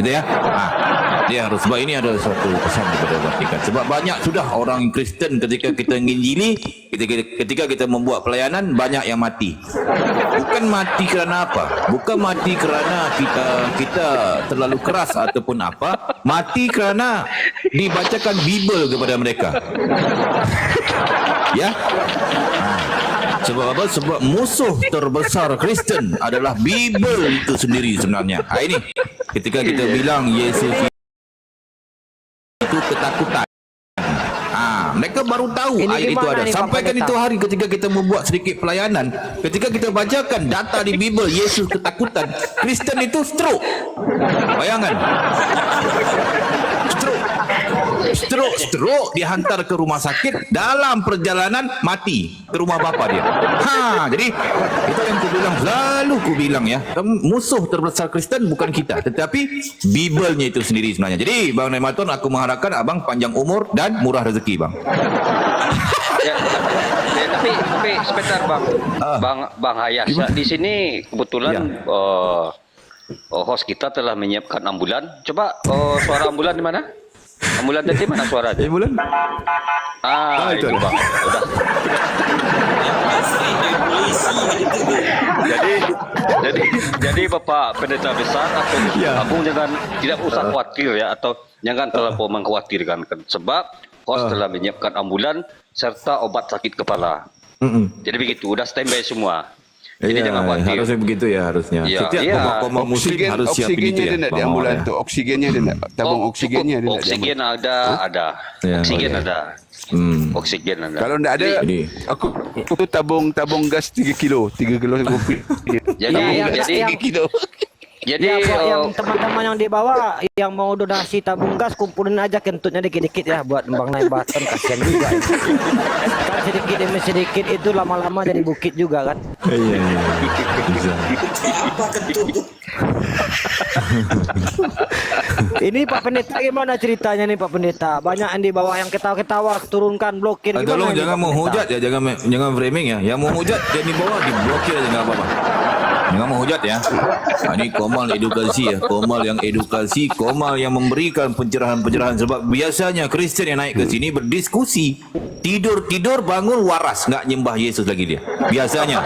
gitu ya. Dia harus, sebab ini ada suatu pesan kepada Vatikan. Sebab banyak sudah orang Kristen ketika kita nginjili, ketika kita membuat pelayanan, banyak yang mati. Bukan mati kerana apa? Bukan mati kerana kita terlalu keras ataupun apa. Mati kerana dibacakan Bible kepada mereka. Ya. Sebab apa? Sebab musuh terbesar Kristen adalah Bible itu sendiri sebenarnya. Ini ketika kita bilang Yesus itu ketakutan. Mereka baru tahu ini ayat itu ada. Sampaikan itu hari ketika kita membuat sedikit pelayanan, ketika kita bacakan data di Bible Yesus ketakutan, Kristen itu stroke. Bayangkan. Stroke dihantar ke rumah sakit, dalam perjalanan mati ke rumah bapa dia. Jadi itu yang ku bilang ya, musuh terbesar Kristen bukan kita, tetapi Bible-nya itu sendiri sebenarnya. Jadi Bang Nematon, aku mengharapkan abang panjang umur dan murah rezeki, bang. Tapi sebentar bang Hayas, di sini kebetulan host kita telah menyiapkan ambulan. Coba suara ambulan di mana? Ambulan tadi mana suaranya? Ambulan? Itu bang. Udah. jadi Bapak Pendeta Besar atau Agung jangan tidak usah khawatir ya, atau jangan terlalu mengkhawatirkan, sebab host telah menyiapkan ambulan serta obat sakit kepala. Jadi begitu, udah standby semua. Jadi jangan khawatir. Harusnya begitu ya, harusnya. Setiap koma muslim harus siapin itu ya. Oksigennya ada di ambulan tu. Oksigennya ada tak? Tabung oksigennya ada tak? Oksigen ada. Oksigen ada. Oksigen ada. Kalau tak ada, aku tabung gas 3 kilo. 3 kilo kopi. Jadi 3 kilo. Jadi yang teman-teman yang dibawa yang mau donasi tabung gas, kumpulin aja kentutnya dikit-dikit ya buat Bang Nematon, kasihan juga. Kan sedikit demi sedikit itu lama-lama jadi bukit juga kan. Iya. Ini Pak Pendeta gimana ceritanya nih Pak Pendeta? Banyak yang di bawah yang ketawa-ketawa, turunkan, blokir. Tolong jangan menghujat ya, jangan framing ya. Yang menghujat dan di bawah diblokir aja, enggak apa-apa. Jangan menghujat ya. Ini Komal edukasi ya. Komal yang edukasi, Komal yang memberikan pencerahan-pencerahan. Sebab biasanya Kristen yang naik ke sini berdiskusi, tidur bangun waras, nggak nyembah Yesus lagi dia. Biasanya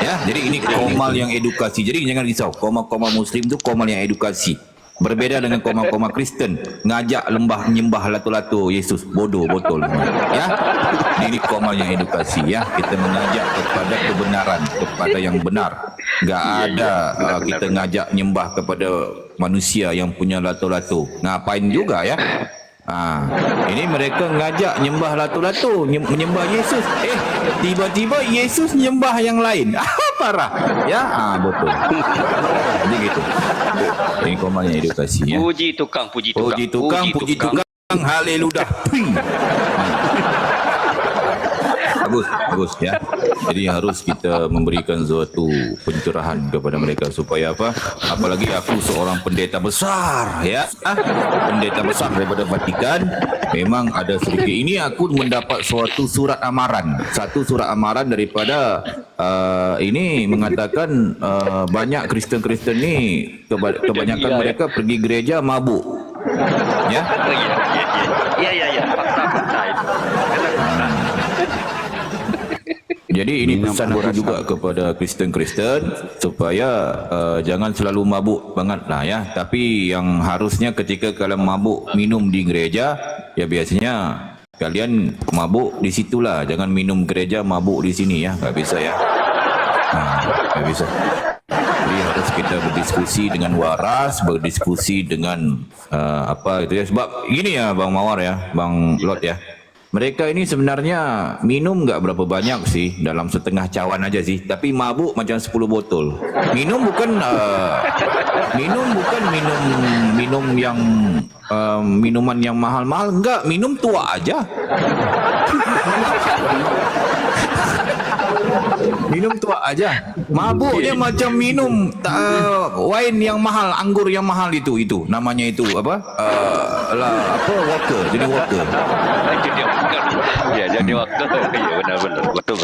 ya. Jadi ini Komal yang edukasi. Jadi jangan risau, Komal muslim itu Komal yang edukasi. Berbeda dengan koma-koma Kristen, ngajak lembah menyembah latu-latu Yesus, bodoh botol ya. Ini koma yang edukasi ya, kita mengajak kepada kebenaran, kepada yang benar. Enggak ada kita ngajak nyembah kepada manusia yang punya latu-latu. Ngapain juga ya? Ini mereka ngajak nyembah latu-latu, menyembah Yesus. Tiba-tiba Yesus nyembah yang lain. Parah ya. Betul. Jadi gitu. Ini komanya edukasi ya. Puji tukang. Haleluya. Bagus ya. Jadi harus kita memberikan suatu pencerahan kepada mereka supaya apa? Apalagi aku seorang pendeta besar ya. Pendeta besar daripada Vatikan. Memang ada sedikit ini aku mendapat suatu surat amaran. Satu surat amaran daripada ini mengatakan banyak Kristen-Kristen ni kebanyakan mereka pergi gereja mabuk. Ya. Iya. Fakta itu. Jadi ini pesan aku juga kepada Kristen-Kristen supaya jangan selalu mabuk banget lah ya. Tapi yang harusnya ketika kalian mabuk minum di gereja, ya biasanya kalian mabuk di situlah. Jangan minum gereja mabuk di sini ya, nggak bisa ya. Nggak bisa. Jadi harus kita berdiskusi dengan waras, berdiskusi dengan apa itu ya. Sebab gini ya Bang Mawar ya, Bang Lot ya. Mereka ini sebenarnya minum nggak berapa banyak sih, dalam setengah cawan aja sih, tapi mabuk macam 10 botol. Minum bukan minum yang minuman yang mahal-mahal, enggak, minum tua aja. Minum tua aja. Mabuknya macam minum wine yang mahal, anggur yang mahal itu namanya itu apa? Vodka. Jadi vodka. Jadi waktu iya benar betul.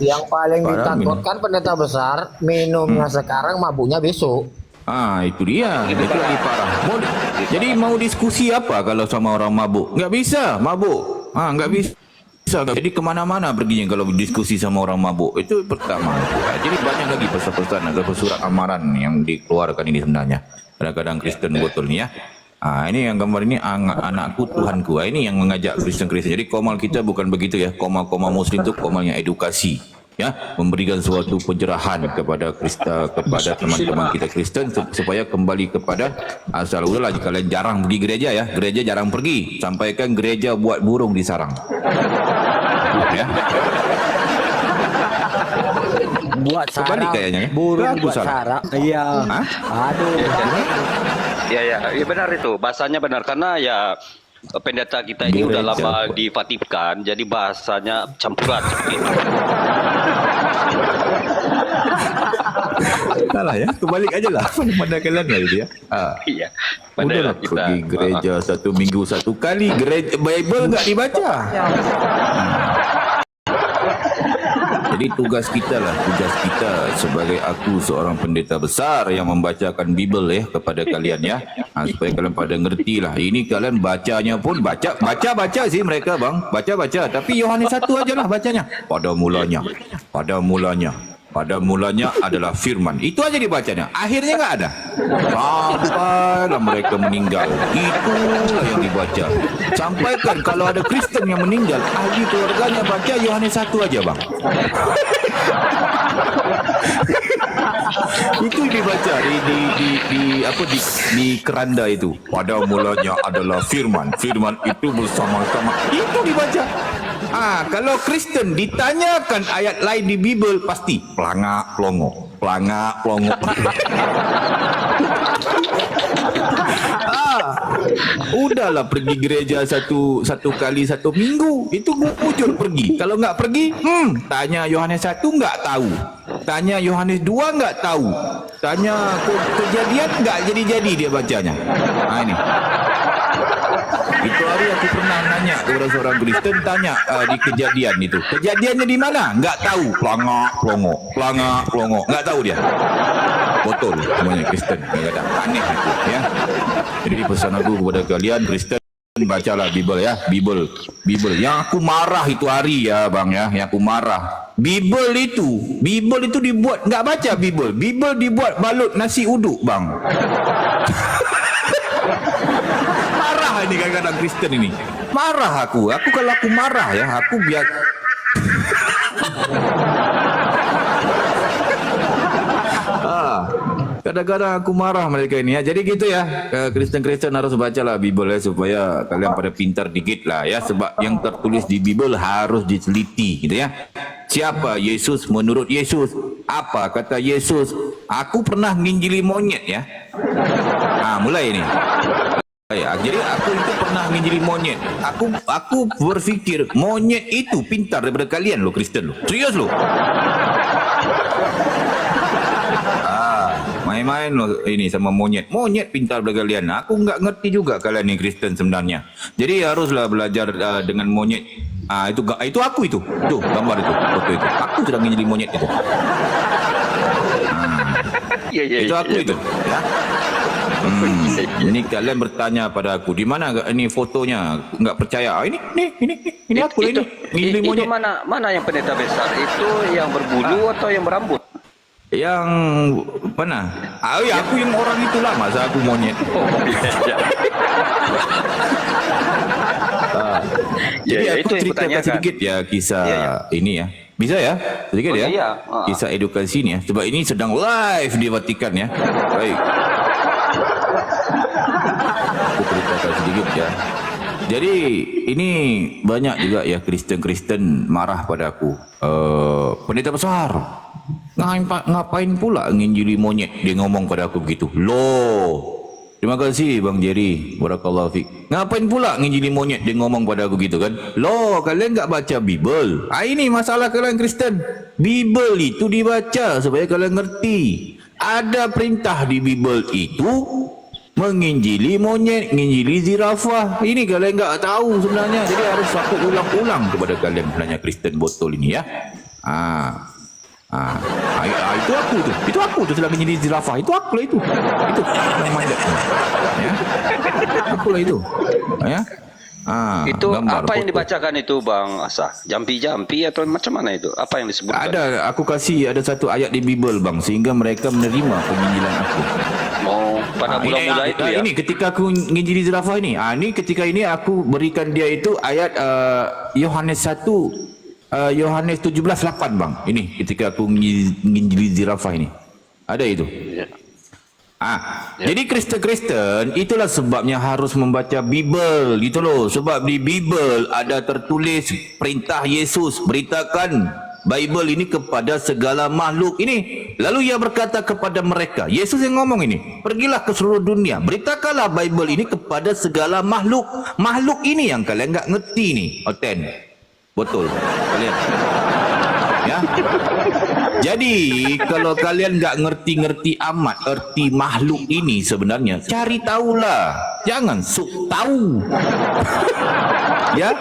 Yang paling ditakutkan pendeta besar, minumnya sekarang, mabuknya besok. Itu dia. Itu lagi parah. Jadi mau diskusi apa kalau sama orang mabuk? Nggak bisa, mabuk. Nggak bisa. Jadi kemana-mana perginya kalau diskusi sama orang mabuk. Itu pertama. Jadi banyak lagi pesan-pesan atau surat amaran yang dikeluarkan ini sebenarnya. Kadang-kadang Kristen botol ni ya. Ini yang gambar ini anakku Tuhanku. Ini yang mengajak Kristen-Kristen. Jadi komal kita bukan begitu ya. Komal-komal Muslim itu komalnya edukasi. Ya, memberikan suatu pencerahan kepada teman-teman kita Kristen supaya kembali kepada asal. Udahlah, kalian jarang pergi gereja ya, gereja jarang pergi, sampaikan gereja buat burung di sarang. Ya. Buat sarang. Kembali kayaknya ya. Burung buat sarang. Iya. Aduh. Ya benar itu. Bahasanya benar karena ya pendeta kita ini udah lama di Vatikan, jadi bahasanya campuran seperti itu. Salah ya, kebalik aja lah. Pada kalian lah itu ya. Iya. Udahlah pergi gereja 1 minggu 1 kali, gereja Bible nggak dibaca. Jadi tugas kita sebagai aku seorang pendeta besar yang membacakan Bible ya kepada kalian ya. Supaya kalian pada ngerti lah. Ini kalian bacanya pun baca sih mereka bang. Baca. Tapi Yohanes 1 aja lah bacanya. Pada mulanya adalah firman. Itu aja dibacanya. Akhirnya nggak ada. Sampailah mereka meninggal. Itulah yang dibaca. Sampaikan kalau ada Kristen yang meninggal, ahli keluarganya baca Yohanes 1 aja bang. Itu dibaca di keranda itu. Pada mulanya adalah firman. Firman itu bersama-sama. Itu dibaca. Kalau Kristen ditanyakan ayat lain di Bible pasti pelangak pelongo. Udahlah pergi gereja satu kali 1 minggu. Itu bujur pergi. Kalau nggak pergi, tanya Yohanes 1 nggak tahu. Tanya Yohanes 2 nggak tahu. Tanya kejadian nggak jadi dia bacanya. Ini. Itu hari aku pernah nanya kepada seorang Kristen, tanya di kejadian itu. Kejadiannya di mana? Nggak tahu. Pelangak pelongo. Nggak tahu dia. Botol semuanya Kristen. Kadang aneh itu ya. Jadi pesan aku kepada kalian Kristen, bacalah Bible ya. Bible. Yang aku marah itu hari ya bang ya. Yang aku marah. Bible itu dibuat, nggak baca Bible. Bible dibuat balut nasi uduk bang. Ini kadang-kadang Kristen ini marah aku kalau aku marah ya aku biar kadang-kadang aku marah mereka ini ya. Jadi gitu ya, Kristen-Kristen harus bacalah Bible ya supaya kalian pada pintar dikit lah ya, sebab yang tertulis di Bible harus diteliti gitu ya. Siapa Yesus menurut Yesus? Apa kata Yesus? Aku pernah nginjili monyet ya. Mulai ini. Jadi aku itu pernah nginjili monyet. Aku berpikir monyet itu pintar daripada kalian lo Kristen lo. Serius lo. Main-main lo ini sama monyet. Monyet pintar daripada kalian. Aku nggak ngerti juga kalian ni Kristen sebenarnya. Jadi haruslah belajar dengan monyet. Itu aku itu. Tuh gambar itu, foto itu. Aku sedang nginjili monyet itu. Itu aku itu. Ya. Ini kalian bertanya pada aku di mana ini fotonya, nggak percaya. Ini aku ini monyet. Itu mana yang pendeta besar itu, yang berbulu atau yang berambut? Yang mana? Aku yang orang itulah, masa aku monyet. Jadi aku ceritakan sedikit ya kisah ini ya. Bisa ya? Sedikit ya? Iya. Kisah edukasi ini ya. Sebab ini sedang live di Vatikan ya. Baik. Aku ceritakan sedikit ya. Jadi ini banyak juga ya Kristen-Kristen marah pada aku. Pendeta besar, ngapain pula nginjili monyet? Dia ngomong pada aku begitu. Loh, terima kasih Bang Jerry, barakallahu fiik. Ngapain pula nginjili monyet? Dia ngomong pada aku gitu kan. Loh, kalian nggak baca Bible? Ini masalah kalian Kristen. Bible itu dibaca supaya kalian ngerti. Ada perintah di Bible itu menginjili monyet, menginjili zirafah. Ini kalian nggak tahu sebenarnya. Jadi harus aku ulang-ulang kepada kalian sebenarnya Kristen botol ini ya. Itu aku tu. Itu aku tu sedang menjadi zirafah. Itu aku lah itu. Itu namanya. Ya. Aku lah itu. Ya. Itu Gambar, apa yang foto. dibacakan itu Bang Asa? Jampi-jampi atau macam mana itu? Apa yang disebutkan? Aku kasih ada satu ayat di Bible bang, sehingga mereka menerima penginjilan aku. Oh, pada mula-mula itu ya. Ini ketika aku nginjili zirafah ini. Ini ketika ini aku berikan dia itu ayat Yohanes 1 Yohanes 17:8 bang. Ini ketika aku nginjili zirafah ini. Ada itu. Ya. Jadi Kristen-Kristen itulah sebabnya harus membaca Bible gitu loh. Sebab di Bible ada tertulis perintah Yesus, beritakan Bible ini kepada segala makhluk ini. Lalu ia berkata kepada mereka, Yesus yang ngomong ini, pergilah ke seluruh dunia, beritakanlah Bible ini kepada segala makhluk. Makhluk ini yang kalian enggak ngerti nih. Oten. Betul. Kalian. Ya. Jadi kalau kalian nggak ngerti-ngerti amat erti makhluk ini sebenarnya, cari tahulah, jangan sok tahu. Ya,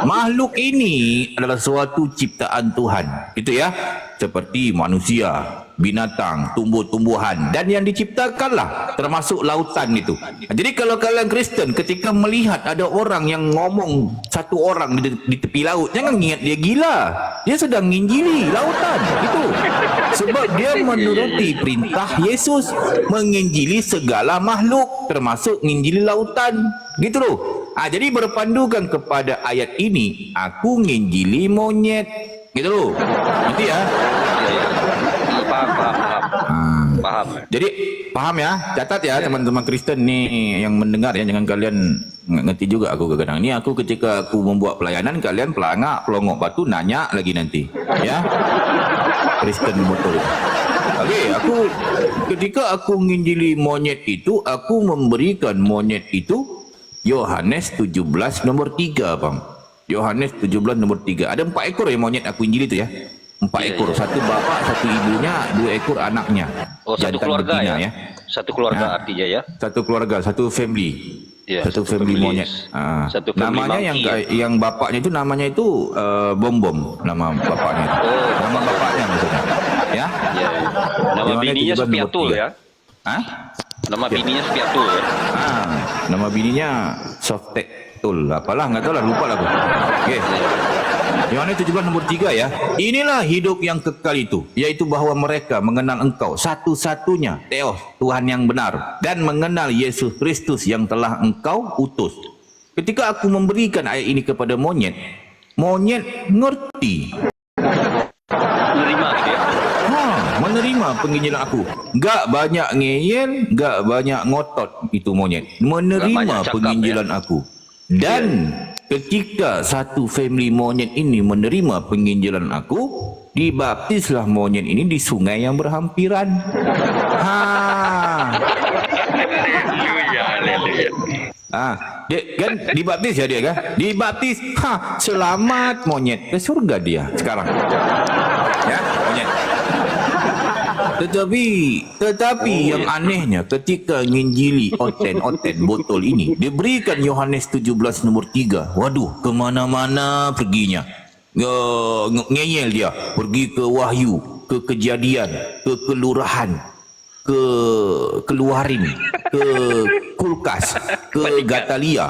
makhluk ini adalah suatu ciptaan Tuhan, itu ya, seperti manusia, binatang, tumbuh-tumbuhan, dan yang diciptakanlah termasuk lautan itu. Jadi kalau kalian Kristen ketika melihat ada orang yang ngomong satu orang di tepi laut, jangan ingat dia gila, dia sedang nginjili lautan itu, sebab dia menuruti perintah Yesus menginjili segala makhluk termasuk nginjili lautan gitu loh. Jadi berpandukan kepada ayat ini, aku nginjili monyet gitu loh. Gitu ya. Paham. Jadi paham ya, catat ya teman-teman Kristen nih yang mendengar ya, jangan kalian ngerti juga aku kadang-kadang. Ini aku ketika aku membuat pelayanan, kalian pelongok batu nanya lagi nanti ya. Kristen betul. Okey, ketika aku nginjili monyet itu, aku memberikan monyet itu Yohanes 17 nomor 3 bang. Yohanes 17 nomor 3. Ada 4 ekor ya monyet aku injili itu ya. 4 ekor, satu bapak, satu ibunya, 2 ekor anaknya. Oh, satu Jantan keluarga betina, ya. Satu keluarga artinya ya. Satu keluarga, satu family. Ya, satu family monyet. Satu family namanya monkey, yang bapaknya itu namanya itu Bom-Bom, nama bapaknya itu. Nama bapaknya maksudnya. Ya. Ya. Nama Yohanes bininya 17 nomor Spiatul 3. ya. Nama bininya Spiatul ya. Nama bininya Softektul. Apalah, enggak tahu lah, lupa lah aku. Okey. Yohanes 17 nomor 3 ya. Inilah hidup yang kekal itu, yaitu bahwa mereka mengenal Engkau satu-satunya Theos, Tuhan yang benar, dan mengenal Yesus Kristus yang telah Engkau utus. Ketika aku memberikan ayat ini kepada monyet, monyet ngerti. Menerima gitu ya. Menerima penginjilan aku. Enggak banyak ngeyel, enggak banyak ngotot itu monyet. Menerima penginjilan aku. Dan ketika satu family monyet ini menerima penginjilan aku, dibaptislah monyet ini di sungai yang berhampiran. Dia kan dibaptis ya dia kan? Dibaptis. Selamat monyet ke surga dia sekarang. Ya, monyet. Tetapi yang anehnya ketika nginjili oten botol ini diberikan Yohanes 17 nomor 3. Waduh, kemana-mana perginya. Ngeyel dia, pergi ke Wahyu, ke Kejadian, ke Kelurahan, ke Keluarin, ke Kulkas, ke Gatalia.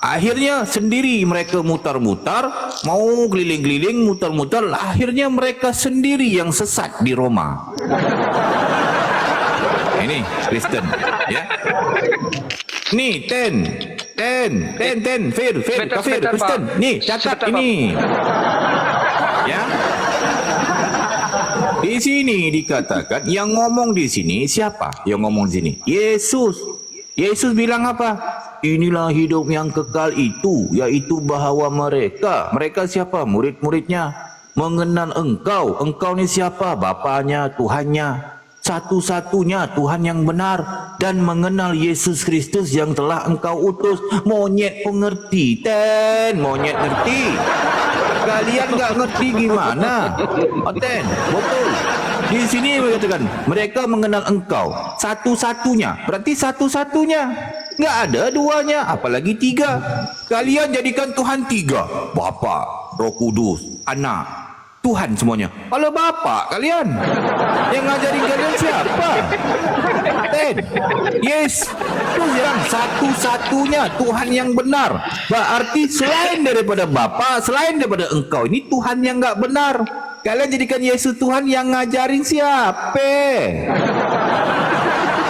Akhirnya sendiri mereka mutar-mutar, mau keliling-keliling, mutar-mutar, akhirnya mereka sendiri yang sesat di Roma. Ini Kristen, ya. Nih, Fir, kafir, Kristen. Nih, catat ini. Ya. Di sini dikatakan, yang ngomong di sini siapa? Yang ngomong di sini? Yesus. Yesus bilang apa? Inilah hidup yang kekal itu, yaitu bahawa mereka siapa? Murid-muridnya mengenal Engkau. Engkau ni siapa? Bapanya, Tuhannya, satu-satunya Tuhan yang benar, dan mengenal Yesus Kristus yang telah Engkau utus. Monyet pengerti, monyet ngerti. Kalian enggak ngerti gimana? Oten, betul. Di sini mengatakan mereka mengenal Engkau satu-satunya. Berarti satu-satunya. Enggak ada duanya, apalagi 3. Kalian jadikan Tuhan 3. Bapa, Roh Kudus, Anak. Tuhan semuanya. Kalau bapak kalian yang ngajarin kalian siapa? Ten. Yes. Itu yang satu-satunya Tuhan yang benar. Berarti selain daripada bapa, selain daripada engkau, ini Tuhan yang enggak benar. Kalian jadikan Yesus Tuhan yang ngajarin siapa?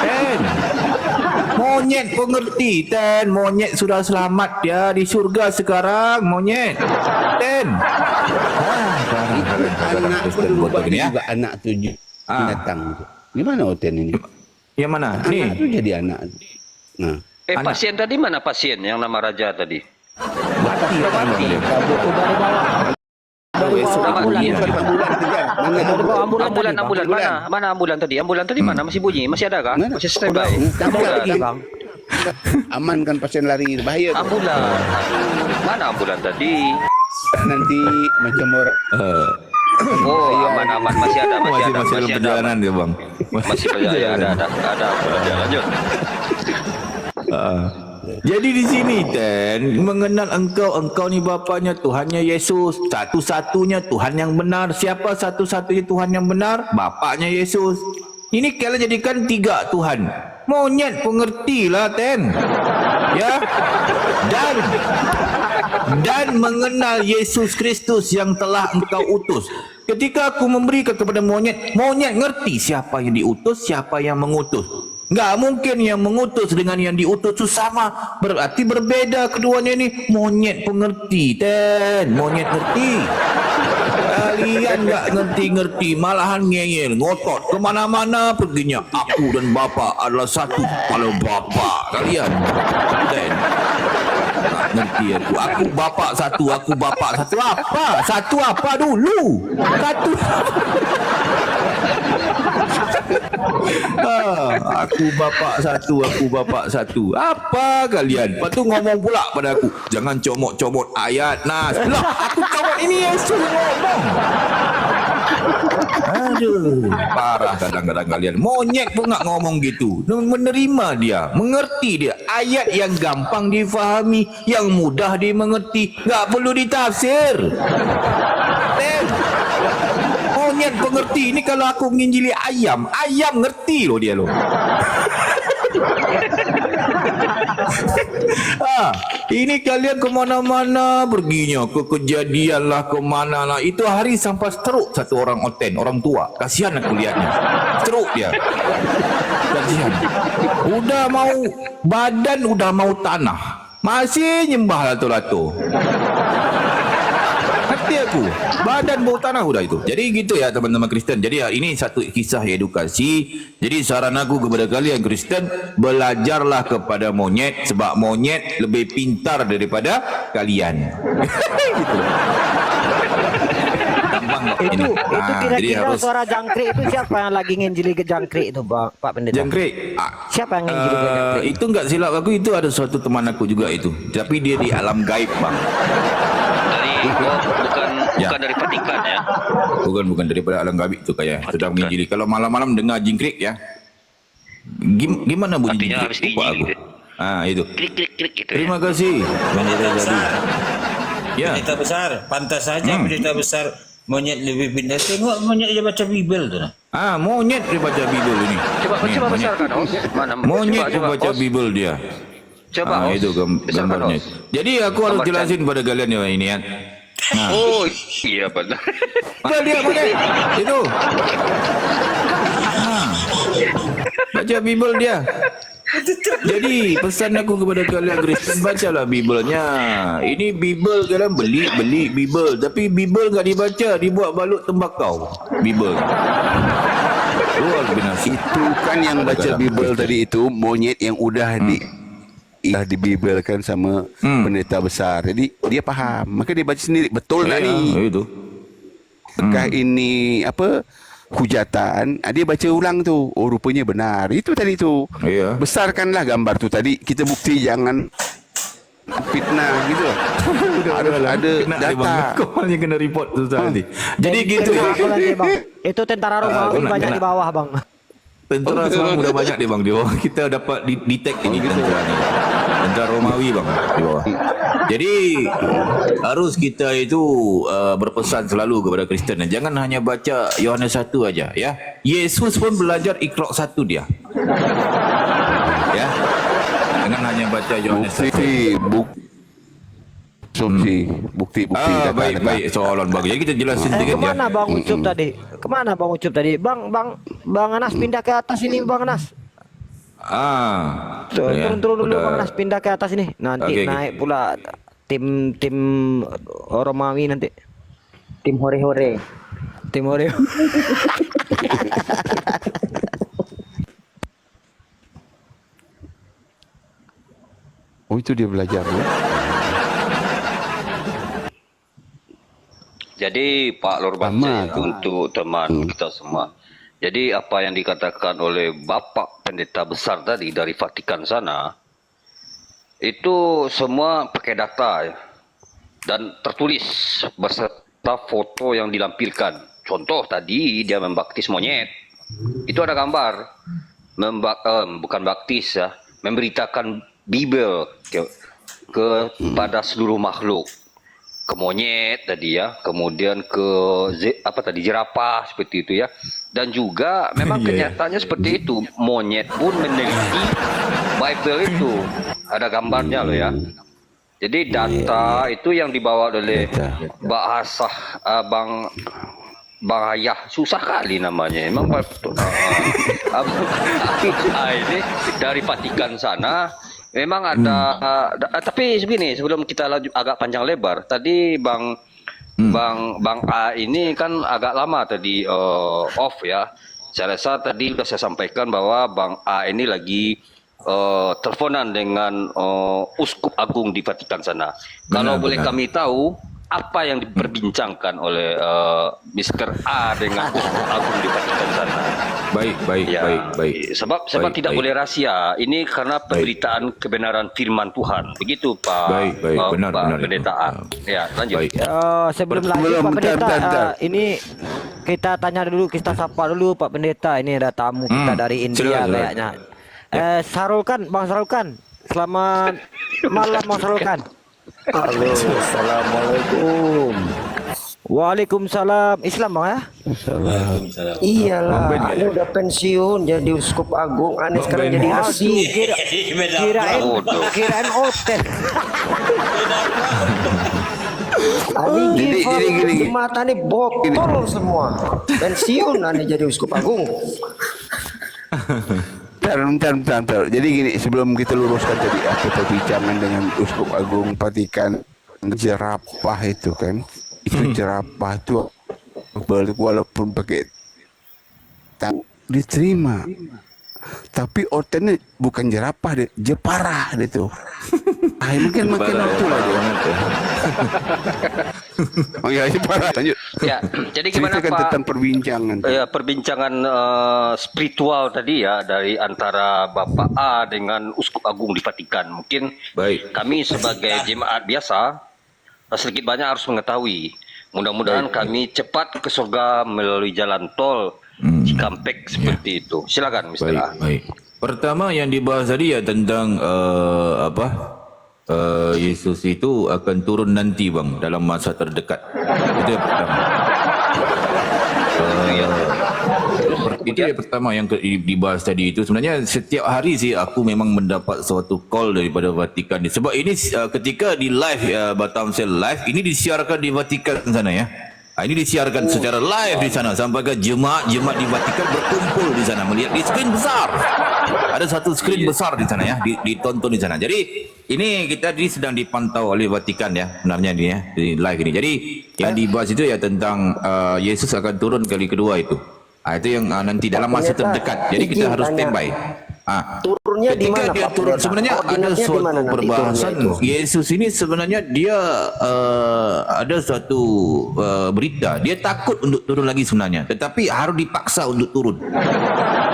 Ten. Monyet pengerti, Ten. Monyet sudah selamat dia di surga sekarang, monyet. Ten. Anak pun lupa juga anak tu binatang tu. Gimana Oten ini? Yang mana? Anak Ni. tu jadi anak. Nah. Pasien tadi mana pasien yang nama Raja tadi? Mati. Mati. Kabut tu dari bawah. Dari bawah ambulan. Ambulan kejar. Mana Dari bawah ambulan tadi, Bang. Ambulan mana ambulan tadi? Ambulan tadi mana? Masih bunyi? Masih ada kah? Mana? Masih standby? Dah lagi, Bang. amankan pasien lari bahaya. Ambulan. Mana ambulan tadi? Nanti macam orang Oh, aman-aman masih ada, Masih dalam perjalanan dia, Bang. Masih banyak ya, ada ambulan dia lanjut. Jadi di sini Ten, mengenal engkau ni bapaknya, Tuhannya Yesus, satu-satunya Tuhan yang benar. Siapa satu-satunya Tuhan yang benar? Bapaknya Yesus. Ini kalian jadikan 3 Tuhan. Monyet pengertilah Ten. Ya. Dan mengenal Yesus Kristus yang telah engkau utus. Ketika aku memberikan kepada monyet, monyet ngerti siapa yang diutus, siapa yang mengutus. Enggak mungkin yang mengutus dengan yang diutus itu sama. Berarti berbeda keduanya ini. Monyet pengerti, Ten. Monyet ngerti. Kalian enggak ngerti-ngerti, malahan ngeyel, ngotot. Kemana-mana perginya. Aku dan Bapa adalah satu. Kalau Bapa kalian, Ten. Tak ngerti aku. Aku bapa satu. Apa? Satu apa dulu? Satu. Aku bapa satu. Apa kalian? Lepas tu ngomong pula pada aku. Jangan comot-comot ayat Nas. Lah, aku comot ini Yesus ngomong. Aduh, parah kadang-kadang kalian. Monyet pun nak ngomong gitu. Menerima dia, mengerti dia. Ayat yang gampang difahami, yang mudah dimengerti, enggak perlu ditafsir. Monyet pengerti. Ini kalau aku menginjili ayam ngerti loh dia loh. Ini kalian kemana-mana perginya, ke kejadian lah, kemana lah. Itu hari sampai stroke satu orang Oten, orang tua. Kasihan aku lihatnya. Stroke dia. Kasihan. Udah mau badan, udah mau tanah. Masih nyembah lato-lato. Hati aku, badan bau tanah udah itu. Jadi gitu ya teman-teman Kristen. Jadi ya, ini satu kisah edukasi. Jadi saran aku kepada kalian Kristen, belajarlah kepada monyet sebab monyet lebih pintar daripada kalian. Gitu. Gampang kok ini. Itu Jadi kira-kira harus suara jangkrik itu siapa yang lagi nginjili ke jangkrik itu, Pak Pendeta? jangkrik. Siapa yang nginjili ke jangkrik? Itu enggak silap aku, itu ada suatu teman aku juga itu. Tapi dia di alam gaib, Bang. Bukan dari Vatikan ya. Bukan daripada alam gaib itu kayak sedang menginjili. Kalau malam-malam dengar jingkrik ya. Gimana bunyi Artinya jingkrik? habis Lupa diinjili aku. gitu. Itu. Klik gitu. Terima kasih. Pendeta Jadi. Ya. Pendeta besar, pantas saja pendeta besar monyet lebih pintar. Tengok monyet dia baca Bibel tu. Monyet dia baca Bibel ini. Coba Ni, coba monyet. besarkan Os. Mana? Monyet dia coba, baca Os. Bibel dia. Coba Os. Itu Besarkan, gambarnya. Os. Jadi aku harus Gambarkan. jelasin pada kalian ya ini ya. Oh iya benar. Mana dia monyet? Itu. Baca Bibel dia. Jadi pesan aku kepada kalian Kristen, bacalah Bibelnya. Ini Bibel kalian beli Bibel, tapi Bibel enggak dibaca, dibuat balut tembakau. Bibel. Luar binasa. itu kan yang baca Bibel tadi itu monyet yang udah dibibelkan sama pendeta besar. Jadi dia faham. Maka dia baca sendiri. Betul tak ni? Itu. Apakah ini apa hujatan? Dia baca ulang tu. Oh rupanya benar. Itu tadi tu. Iya. Besarkanlah gambar tu tadi. Kita bukti jangan fitnah gitu. Ada data. Kau yang kena report tu tadi. Jadi gitu ya. Aku lagi, Bang. Itu tentara Romawi Aku nak banyak kena. di bawah, Bang. Tentera sekarang udah banyak dia bang di bawah. Kita dapat detect ini tentera ni. Tentera Romawi bang di bawah. Jadi harus kita itu berpesan selalu kepada Kristen. Jangan hanya baca Yohanes 1 aja ya. Yesus pun belajar Iqra 1 dia. Ya. Jangan hanya baca Yohanes 1. Bukti. Baik soalan bagus. Jadi kita jelasin sedikit ya. Kemana Bang Ucup tadi? Kemana Bang Ucup tadi? Bang Anas pindah ke atas ini Bang Anas. Turun dulu Bang Anas, pindah ke atas ini. Nanti naik pula tim Romawi nanti. Tim hore-hore. Tim hore. Oh itu dia belajar ya. Jadi Pak Lorbance untuk teman kita semua. Jadi apa yang dikatakan oleh Bapak Pendeta Besar tadi dari Vatikan sana, itu semua pakai data ya. Dan tertulis beserta foto yang dilampirkan. Contoh tadi dia membaptis monyet. Itu ada gambar. Bukan baptis ya. Memberitakan Bibel kepada seluruh makhluk. Ke monyet tadi ya, kemudian ke jerapah seperti itu ya, dan juga memang kenyataannya seperti itu. Monyet pun meneliti Bible itu, ada gambarnya loh ya. Jadi data itu yang dibawa oleh bahasa Bang Ayah, susah kali namanya. Memang ini dari Vatikan sana. Memang ada, tapi begini, sebelum kita lanjut agak panjang lebar, tadi Bang A ini kan agak lama tadi off ya. Saya rasa tadi sudah saya sampaikan bahwa Bang A ini lagi teleponan dengan Uskup Agung di Vatikan sana. Kalau boleh kami tahu, apa yang diperbincangkan oleh Mr. A dengan Uskup Agung di Vatikan sana? Baik. Sebab tidak boleh rahasia. Ini karena pemberitaan kebenaran firman Tuhan. Begitu Pak. Benar. Pendeta A. Ya, lanjut. Sebelum lanjut Pak Pendeta, ini kita tanya dulu, kita sapa dulu Pak Pendeta. Ini ada tamu kita dari India kayaknya. Sarulkan, Bang Sarulkan. Selamat malam Bang Sarulkan. Halo, assalamualaikum. Waalaikumsalam. Islam Bang ya? Iyalah, Ane udah pensiun jadi uskup agung. Ane sekarang jadi asi. Kirain hotel. Ane Jadi mata nih botol semua. Pensiun Ane jadi uskup agung. Bentar. Jadi gini, sebelum kita luruskan tadi apa perbincangan dengan Uskup Agung Vatikan jerapah itu kan. Itu jerapah itu walaupun pakai diterima. Tapi otennya bukan jerapah, jepara itu. Mungkin waktu lah dia. Oh ya, jepara lanjut. Ya, jadi gimana Ceritakan Pak? tentang perbincangan. Perbincangan spiritual tadi ya dari antara Bapak A dengan Uskup Agung di Vatikan. Mungkin kami sebagai jemaat biasa sedikit banyak harus mengetahui. Mudah-mudahan kami cepat ke surga melalui jalan tol Cikampek seperti itu. Silakan Mr. A. Baik. Pertama yang dibahas tadi ya tentang Yesus itu akan turun nanti bang dalam masa terdekat. Itu yang pertama. Itu yang pertama yang dibahas tadi itu. Sebenarnya setiap hari sih aku memang mendapat suatu call daripada Vatikan. Sebab ini ketika di live Batam Sel live ini disiarkan di Vatikan sana ya. Ini disiarkan secara live di sana sampai ke jemaat di Vatikan berkumpul di sana melihat di skrin besar. Ada satu skrin besar di sana ya, ditonton di sana. Jadi ini kita sedang dipantau oleh Vatikan ya, sebenarnya ini ya di live ini. Jadi yang dibahas itu ya tentang Yesus akan turun kali kedua itu. Itu yang nanti dalam masa terdekat. Jadi kita harus standby. Turunnya di mana dia Pak turun Pendeta? sebenarnya ada Koordinatnya di mana suatu nanti perbahasan turunnya itu? Yesus ini sebenarnya dia ada suatu berita dia takut untuk turun lagi sebenarnya tetapi harus dipaksa untuk turun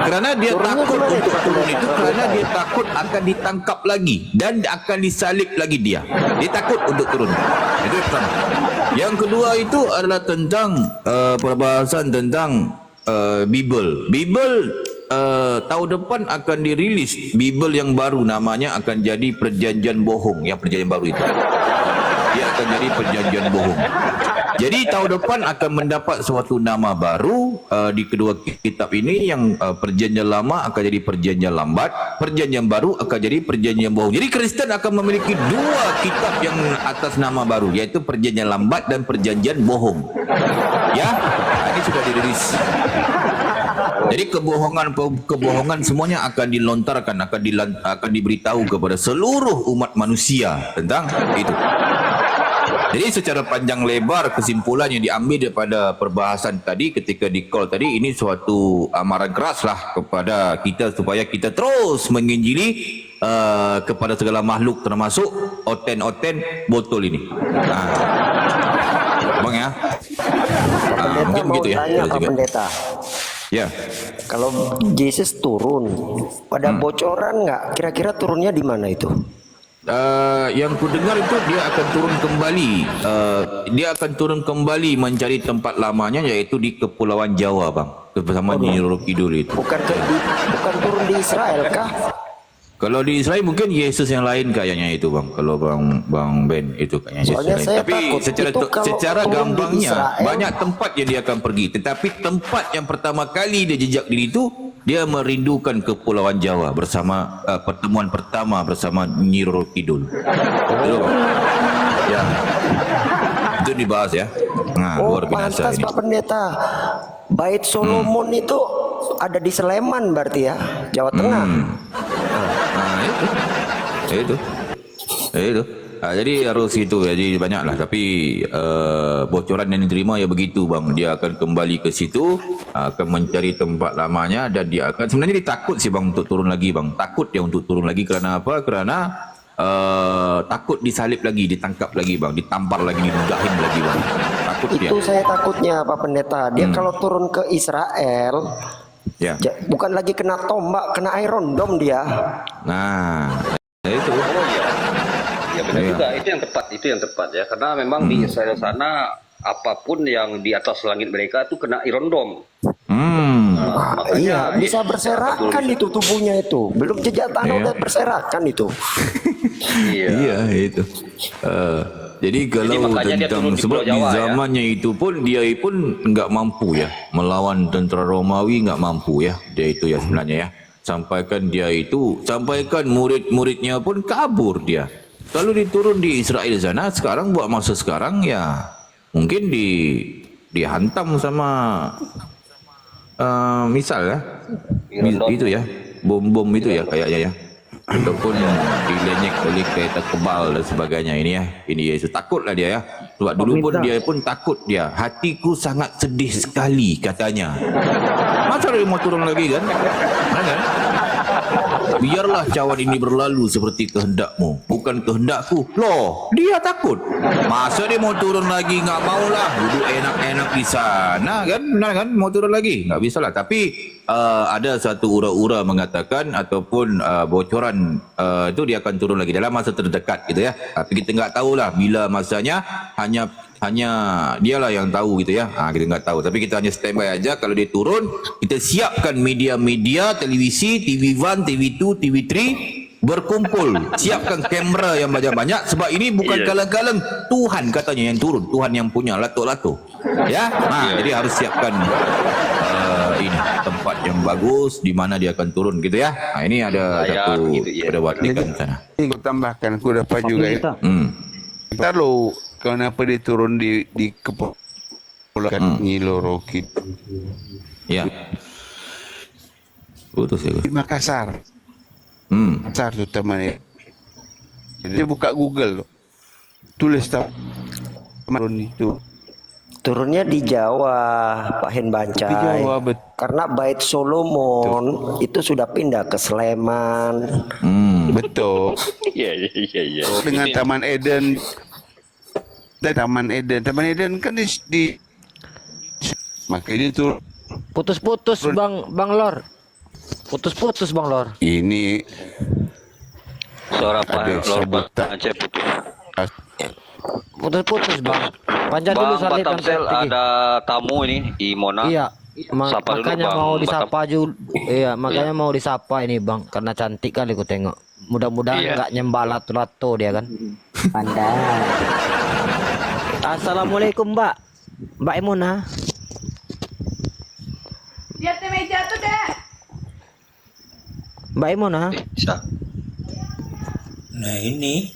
karena dia takut untuk turun itu karena dia takut akan ditangkap lagi dan akan disalib lagi dia takut untuk turun. Itu yang pertama. Yang kedua itu adalah tentang perbahasan tentang Bible tahun depan akan dirilis Bible yang baru, namanya akan jadi Perjanjian Bohong. Ya, Perjanjian baru itu. Dia akan jadi Perjanjian Bohong. Jadi tahun depan akan mendapat suatu nama baru di kedua kitab ini, yang Perjanjian Lama akan jadi Perjanjian Lambat, Perjanjian Baru akan jadi Perjanjian Bohong. Jadi Kristen akan memiliki dua kitab yang atas nama baru, yaitu Perjanjian Lambat dan Perjanjian Bohong. Ya, ini sudah dirilis. Jadi kebohongan semuanya akan dilontarkan, akan diberitahu kepada seluruh umat manusia tentang itu. Jadi secara panjang lebar kesimpulan yang diambil daripada perbahasan tadi ketika di call tadi, ini suatu amaran keras lah kepada kita supaya kita terus menginjili kepada segala makhluk, termasuk oten-oten botol ini. Bang ya. Pendeta Mungkin mau begitu ya. tanya Pak Pendeta. Ya. Kalau Yesus turun, ada bocoran nggak? Kira-kira turunnya di mana itu? Yang ku dengar itu dia akan turun kembali. Dia akan turun kembali mencari tempat lamanya, yaitu di Kepulauan Jawa, bang, bersama Nyi Roro Kidul itu. Bukan turun di Israel kah? Kalau di Israel mungkin Yesus yang lain kayaknya itu, bang. Kalau bang Ben itu kayaknya Yesus Soalnya yang lain. saya Tapi takut secara itu kalau turun di gampangnya Israel, banyak tempat yang dia akan pergi. Tetapi tempat yang pertama kali dia jejak diri itu, dia merindukan Kepulauan Jawa bersama pertemuan pertama bersama Nyi Roro Kidul. Itu, bang. Ya. Itu dibahas ya. Nah, luar biasa pantas ini. Pak Pendeta. Bait Solomon itu ada di Sleman berarti ya, Jawa Tengah. Itu. Jadi harus itu. Jadi banyak lah. Tapi bocoran yang diterima ya begitu, bang. Dia akan kembali ke situ, akan mencari tempat lamanya, dan dia akan, sebenarnya dia takut sih, bang, untuk turun lagi, bang. Takut dia untuk turun lagi. Kerana apa? Kerana takut disalib lagi, ditangkap lagi, bang, ditampar lagi, diludahin lagi, bang. Takut dia. Itu saya takutnya Pak Pendeta. Dia kalau turun ke Israel, Ya. bukan lagi kena tombak, kena Iron Dome dia. Nah, itu. Ya benar Iya. juga, itu yang tepat ya, karena memang di Israel sana apapun yang di atas langit mereka itu kena Iron Dome. Iya, bisa berserakan itu tubuhnya itu. Belum jejak tanah Iya. udah berserakan itu. Iya. Itu. Jadi kalau makanya dia tentang, turun di sebab Pulau di Jawa, ya. zamannya itu pun dia pun nggak mampu ya melawan tentera Romawi, nggak mampu ya dia itu ya sebenarnya ya. Sampaikan murid-muridnya pun kabur dia. Kalau diturun di Israel sana sekarang, buat masa sekarang ya mungkin dihantam sama misal ya, itu ya, bom itu ya kayaknya ya, ataupun dilenyek oleh kereta kebal dan sebagainya ini ya. Ini Yesus takutlah dia ya. Sebab dulu pun dia pun takut dia. Hatiku sangat sedih sekali katanya. Masa dia mau turun lagi kan? Kan? Biarlah cawan ini berlalu seperti kehendakmu, bukan kehendakku. Loh, dia takut. Masa dia mau turun lagi? Nggak mau lah, duduk enak-enak di sana kan? Benar kan? Mau turun lagi? Nggak bisa lah. Tapi ada satu ura-ura mengatakan ataupun bocoran itu dia akan turun lagi dalam masa terdekat gitu ya. Tapi kita nggak tahulah bila masanya, hanya dialah yang tahu gitu ya. Kita nggak tahu. Tapi kita hanya standby aja. Kalau dia turun, kita siapkan media-media, televisi, TV1, TV2, TV3 berkumpul. Siapkan kamera yang banyak-banyak. Sebab ini bukan kalang-kalang. Tuhan katanya yang turun. Tuhan yang punya lato-lato. Ya. Jadi harus siapkan ini tempat yang bagus di mana dia akan turun gitu ya. Ini ada satu pada Vatikan sana. Ini aku tambahkan, aku dapat juga ya. Ntar lo, kenapa dia turun di Kepulauan Nyi Roro Kidul Ya. Putus ya. di Makassar. Makassar tu teman dia buka Google lo, tulis taman itu. Turunnya di Jawa, Pak Hen Bancai. Di Jawa, Karena Bait Solomon itu sudah pindah ke Sleman. Betul. Iya. Dengan Taman Eden. Dan Taman Eden kan di makanya itu Putus-putus Bang Lor. Putus-putus Bang Lor. ini Suara ada Pak Lor sebutan. Aceh putus. Putus-putus Bang. Panjang dulu Bang salib yang Batamsel, tinggi. ada tamu ini di Mona. Iya. Sapa dulu, Makanya Bang. mau disapa juga. Iya, makanya mau disapa ini Bang, karena cantik kali aku tengok. Mudah-mudahan Iya. nggak nyembah lato-lato dia kan. Pandai. Assalamualaikum Mbak. Mbak Emuna. Di atas meja tuh, Dek. Mbak Emuna. Bisa. Nah ini.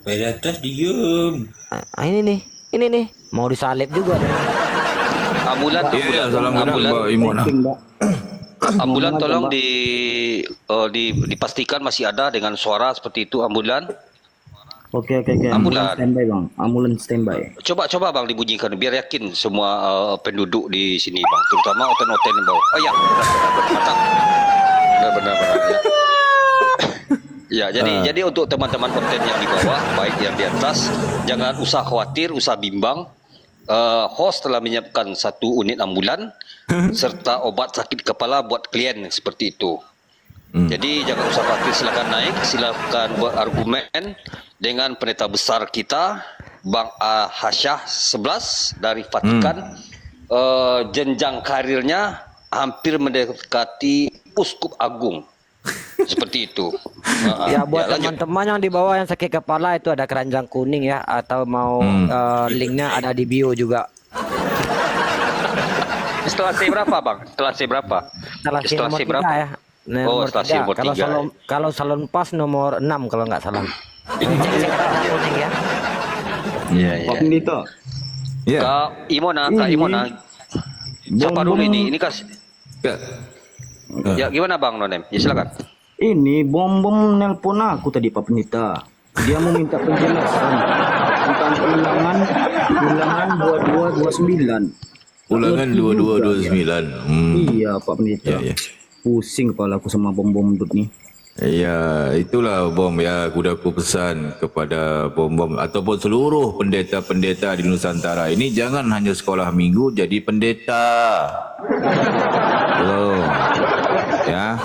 Pada atas diem. Ini nih. Mau disalib juga nih. Ambulan, Ya, assalamualaikum Mbak Imona. ambulan tolong dipastikan masih ada dengan suara seperti itu ambulan. Oke. Ambulan. Standby bang. Ambulan standby. Coba bang dibunyikan biar yakin semua penduduk di sini bang, terutama oten-oten di bawah. Oh ya, benar ya. Ya, jadi untuk teman-teman oten yang di bawah, baik yang di atas, jangan usah khawatir, usah bimbang. Host telah menyiapkan 1 unit ambulan serta obat sakit kepala buat klien seperti itu. Jadi jangan usah khawatir, silakan naik, silakan buat argumen dengan pendeta besar kita Bang Hasyah 11 dari Vatikan. Jenjang karirnya hampir mendekati uskup agung. Seperti itu. Ya buat lanjut. teman-teman yang di bawah yang sakit kepala itu ada keranjang kuning ya, atau mau linknya ada di bio juga. Instalasi berapa bang? Instalasi berapa? Instalasi nomor 3 ya. Nah, Oh, nomor instalasi 3. nomor Kalau 3. kalau salon pas nomor 6 kalau nggak salah. Cek keranjang kuning ya. Iya. Pak Pendeta. Ya. Kak Imona. Siapa dulu ini? Ini kasih. Ya. Ya gimana bang Nonem? Ya silakan. Ini bom nelpon aku tadi Pak Pendeta. Dia mau minta penjelasan tentang ulangan 2229. Ulangan 2229. Iya Pak Pendeta. Ya. Pusing kepala aku sama bom-bom dut nih. Ya, itulah bom ya. Aku pesan kepada bom-bom ataupun seluruh pendeta-pendeta di Nusantara ini, jangan hanya sekolah minggu, jadi pendeta. Belum. Ya.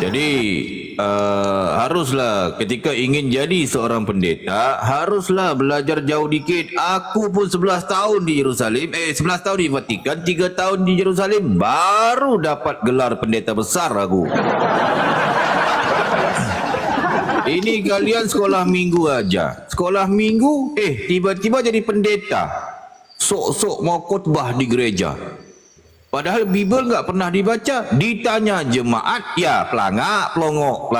Jadi haruslah ketika ingin jadi seorang pendeta, haruslah belajar jauh dikit. Aku pun 11 tahun di Yerusalem, 11 tahun di Vatikan, 3 tahun di Yerusalem, baru dapat gelar pendeta besar aku. Ini kalian sekolah minggu aja. Sekolah minggu, tiba-tiba jadi pendeta. Sok-sok mau khotbah di gereja. Padahal Bible nggak pernah dibaca. Ditanya jemaat, ya pelangak, pelongok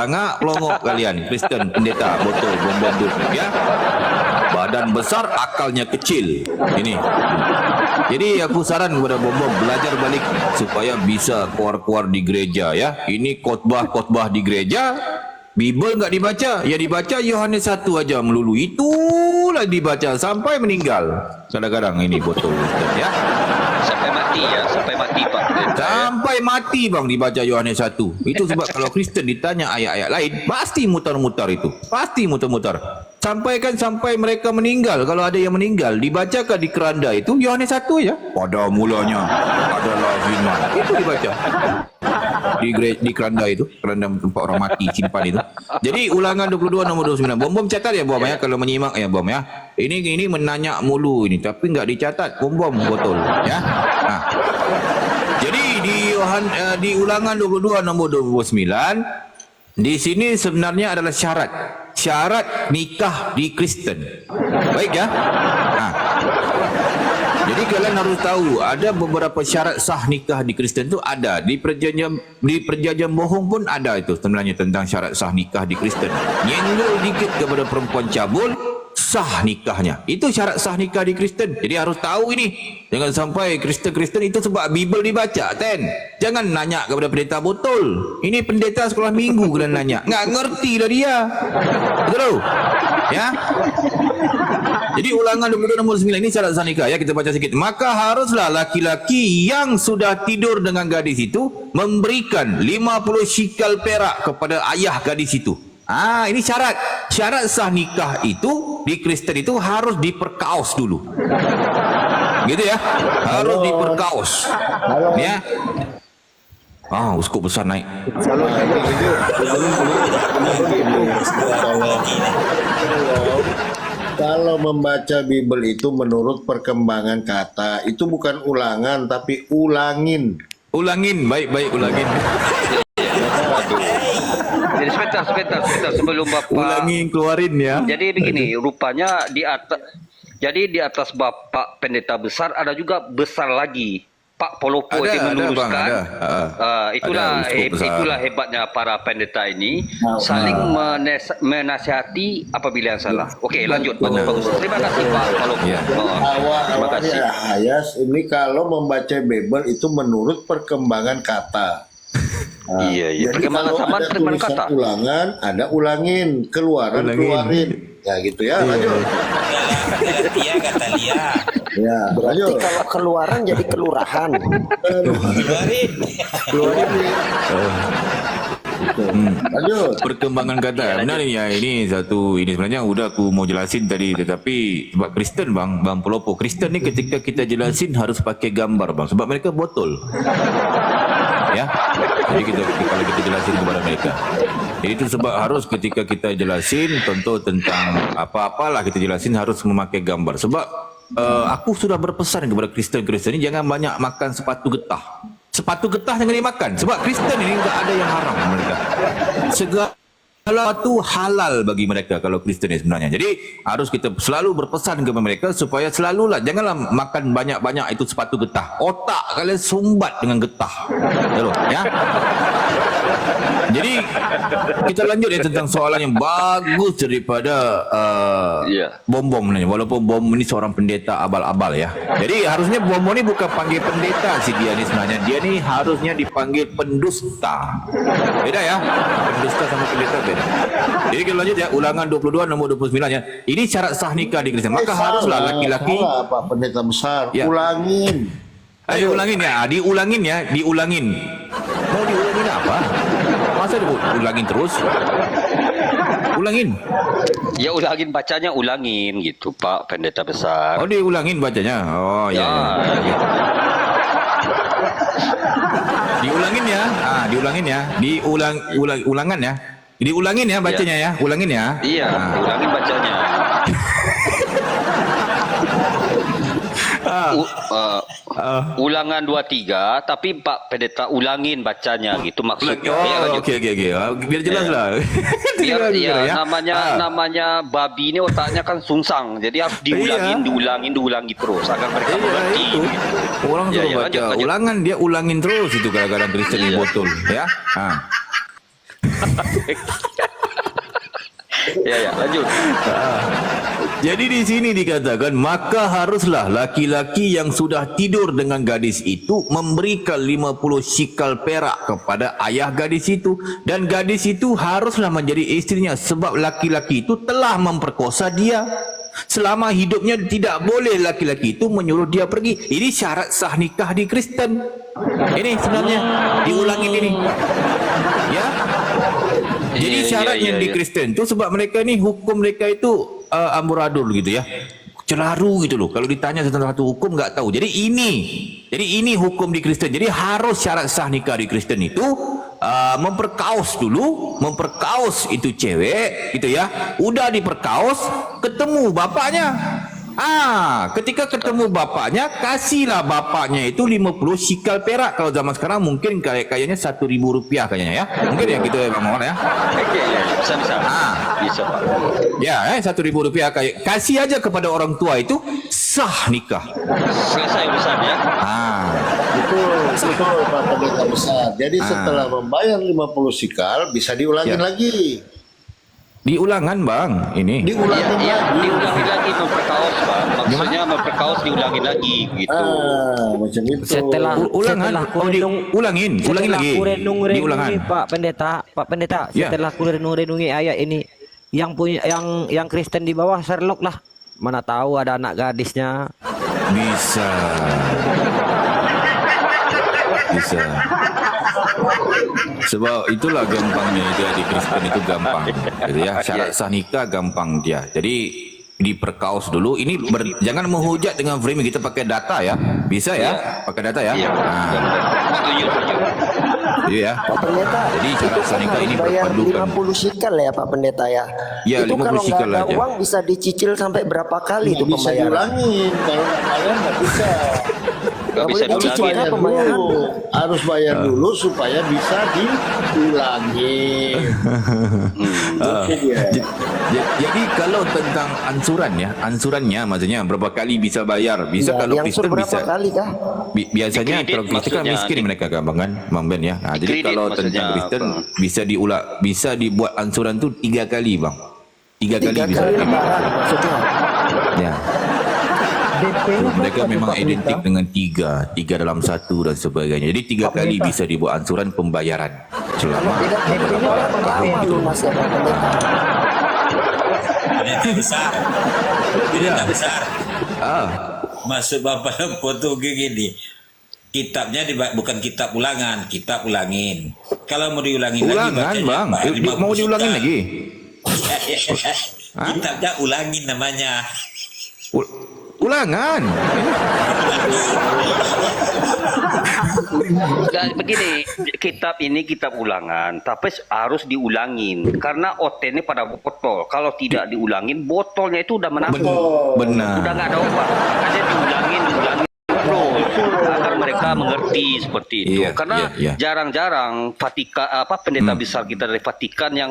kalian. Kristen, pendeta, botol, bom-bom, ya. Badan besar, akalnya kecil. Ini. Jadi aku saran kepada bom-bom, belajar balik supaya bisa keluar-keluar di gereja, ya. Ini khotbah di gereja. Bible nggak dibaca, ya dibaca Yohanes 1 aja melulu. Itulah dibaca sampai meninggal. Kadang-kadang ini botol, ya. Sampai mati Pak. Sampai mati bang dibaca Yohanes 1. Itu sebab kalau Kristen ditanya ayat-ayat lain, pasti mutar-mutar itu. Pasti mutar-mutar. Sampai mereka meninggal. Kalau ada yang meninggal, dibacakan di keranda itu Yohanes 1 ya. Pada mulanya adalah firman. Itu dibaca. Di keranda itu, keranda tempat orang mati simpan itu. Jadi ulangan 22 nomor 29. Bom catat ya bom ya, kalau menyimak ya bom ya. Ini menanya mulu ini, tapi nggak dicatat. Bom botol ya. Nah. Jadi di ulangan 22 nomor 29 di sini sebenarnya adalah syarat nikah di Kristen. Baik ya. Nah. Jadi kalian harus tahu ada beberapa syarat sah nikah di Kristen itu ada. Di perjanjian bohong pun ada itu sebenarnya tentang syarat sah nikah di Kristen. Nyenggol dikit kepada perempuan cabul, sah nikahnya. Itu syarat sah nikah di Kristen. Jadi harus tahu ini. Jangan sampai Kristen itu sebab Bible dibaca, Jangan nanya kepada pendeta botol. Ini pendeta sekolah minggu kalian nanya. Nggak ngerti dah dia. Betul? Ya. Jadi ulangan 22 nomor 9 ini syarat sah nikah ya, kita baca sedikit. Maka haruslah laki-laki yang sudah tidur dengan gadis itu memberikan 50 shikal perak kepada ayah gadis itu. Ini syarat. Syarat sah nikah itu di Kristen itu harus diperkaos dulu. Gitu ya. Harus diperkaos. Ya. Uskup besar naik. Kalau membaca Bible itu menurut perkembangan kata, itu bukan ulangan tapi ulangin. Ulangin, baik-baik ulangin. Jadi sebentar sebelum Bapak. Ulangin, keluarin ya. Jadi begini, rupanya di atas Bapak Pendeta besar ada juga besar lagi. Pak Polopo Ada, yang ada, meluruskan. Bang, ada. Itulah hebatnya para pendeta ini saling menasihati apabila yang salah. Oke, lanjut. Bagus. Terima kasih Pak Polopo. Ya. Terima kasih. Awalnya Ayas ini kalau membaca Bible itu menurut perkembangan kata. Iya. Jadi Perkembangan kalau zaman ada perkembangan tulisan kata. ulangan, ada ulangin, keluaran. Ya gitu ya, lanjut. Kata Lia. Ya, Berarti lanjut. kalau keluaran jadi kelurahan. Keluarin. Lanjut. Perkembangan kata. Benar ni ya, ini sebenarnya udah aku mau jelasin tadi, tetapi sebab Kristen bang Polopo. Kristen ni ketika kita jelasin harus pakai gambar bang, sebab mereka botol. Ya. Jadi kalau kita jelasin kepada mereka. Jadi itu sebab harus ketika kita jelasin contoh tentang apa-apalah kita jelasin harus memakai gambar. Sebab aku sudah berpesan kepada Kristen ni jangan banyak makan sepatu getah. Sepatu getah jangan dimakan. Sebab Kristen ini enggak ada yang haram mereka. Segala itu halal bagi mereka kalau Kristen ini sebenarnya. Jadi harus kita selalu berpesan kepada mereka supaya selalulah janganlah makan banyak-banyak itu sepatu getah. Otak kalian sumbat dengan getah. Betul ya? Jadi kita lanjut ya tentang soalan yang bagus daripada Bom-Bom ni. Walaupun Bom ni seorang pendeta abal-abal ya. Jadi harusnya Bom-Bom ni bukan panggil pendeta sih dia ni sebenarnya. Dia ni harusnya dipanggil pendusta. Beda ya. Pendusta sama pendeta beda. Jadi kita lanjut ya. Ulangan 22 nombor 29 ya. Ini syarat sah nikah di Kristen. Maka haruslah laki-laki. Salah, Pak Pendeta besar. Ya. Ulangin. Ayo ulangin ya. Diulangin ya. Diulangin. Mau diulangin apa? Masa diulangin terus? Ulangin. Ya ulangin bacanya ulangin gitu Pak Pendeta besar. Oh diulangin bacanya. Oh ya. Ya. Diulangin ya. Diulangin ya. Ulangan ya. Diulangin ya bacanya ya. Ulangin ya. Iya, ulangin bacanya. Ulangan 23 tapi Pak Pendeta ulangin bacanya gitu maksudnya. Oh, okey. Biar jelas lah. Biar namanya babi ini otaknya kan sungsang. Jadi harus diulangi terus agar mereka mengerti. Orang suruh baca lanjut. ulangan dia ulangin terus itu kadang-kadang Kristen yang botol ya. Ya, lanjut. Jadi di sini dikatakan maka haruslah laki-laki yang sudah tidur dengan gadis itu memberikan 50 sikal perak kepada ayah gadis itu dan gadis itu haruslah menjadi istrinya sebab laki-laki itu telah memperkosa dia. Selama hidupnya tidak boleh laki-laki itu menyuruh dia pergi. Ini syarat sah nikah di Kristen. Ini sebenarnya diulangin ini. Ya. Jadi syaratnya di Kristen tu sebab mereka ni hukum mereka itu amburadul gitu ya. Celaru gitu loh. Kalau ditanya tentang satu hukum enggak tahu. Jadi ini hukum di Kristen. Jadi harus syarat sah nikah di Kristen itu memperkaos dulu, memperkaos itu cewek gitu ya. Udah diperkaos, ketemu bapaknya. Ketika ketemu bapaknya, kasihlah bapaknya itu 50 sikal perak. Kalau zaman sekarang mungkin kayaknya Rp1.000 kayaknya ya. Mungkin ya gitu ya Bang Muhammad ya. Bisa. Bisa Pak. Ya, Rp1.000 kasih aja kepada orang tua itu sah nikah. Selesai urusannya. Betul Pak Pendeta besar. Jadi setelah membayar 50 sikal bisa diulangin lagi. Diulangan Bang, ini. Diulangin lagi. Diulangi lagi memperkaos Pak. Maksudnya memperkaos diulangin lagi gitu. Macam itu. Setelah ulangin lagi. Diulangan. Pak Pendeta, Ya. setelah ku renungi ayat ini, yang punya yang Kristen di bawah Sherlock lah. Mana tahu ada anak gadisnya. Bisa. Sebab itulah gampangnya itu di Kristen itu gampang. Gitu ya. Syarat sah nikah gampang dia. Jadi diperkaos dulu. Ini jangan menghujat dengan framing, kita pakai data ya. Bisa ya? Pakai data ya. Setuju. Ya. Pak Pendeta, Jadi itu syarat kan sah nikah harus ini bayar berpandukan. 50 sikal ya Pak Pendeta ya. Ya, Itu 50 kalau nggak sikal ada aja. uang bisa dicicil sampai berapa kali itu Nggak bisa pembayaran? diulangin, kalau nggak bayar nggak bisa. Nggak bisa boleh dicicil diulangin. kan pembayaran? Harus bayar dulu supaya bisa diulangi. Itu dia. Jadi kalau tentang ansurannya maksudnya berapa kali bisa bayar? Bisa Ya, kalau yang Kristen berapa bisa. kali kah? Biasanya Dikredit kalau Kristen kan maksudnya, miskin mereka kan Bang Ben ya. Nah, jadi Dikredit kalau maksudnya, tentang Kristen Bang. bisa dibuat ansuran tuh 3 kali Bang. 3 kali 3 bisa. kali lebaran maksudnya. Ya. Mereka memang identik dengan 3 dalam 1 dan sebagainya. Jadi 3 kali bisa dibuat ansuran pembayaran selama beberapa tahun Lama itu. lunas ya Pak Pendeta. Pendeta besar. Pendeta besar. Ah, Maksud Bapak Lempo tuh gini. Kitabnya bukan kitab ulangan, kitab ulangin. Kalau mau diulangin ulangan lagi Bang. Mau diulangin lagi? Kitabnya ulangin namanya. Ulangan. Dan begini, kitab ini kitab ulangan, tapi harus diulangin karena OT-nya pada botol. Kalau tidak diulangin, botolnya itu udah menapuk. Benar. Udah nggak ada obat. Makanya diulangin terus agar mereka mengerti seperti itu. Iya, Karena iya. jarang-jarang pendeta besar kita dari Vatikan yang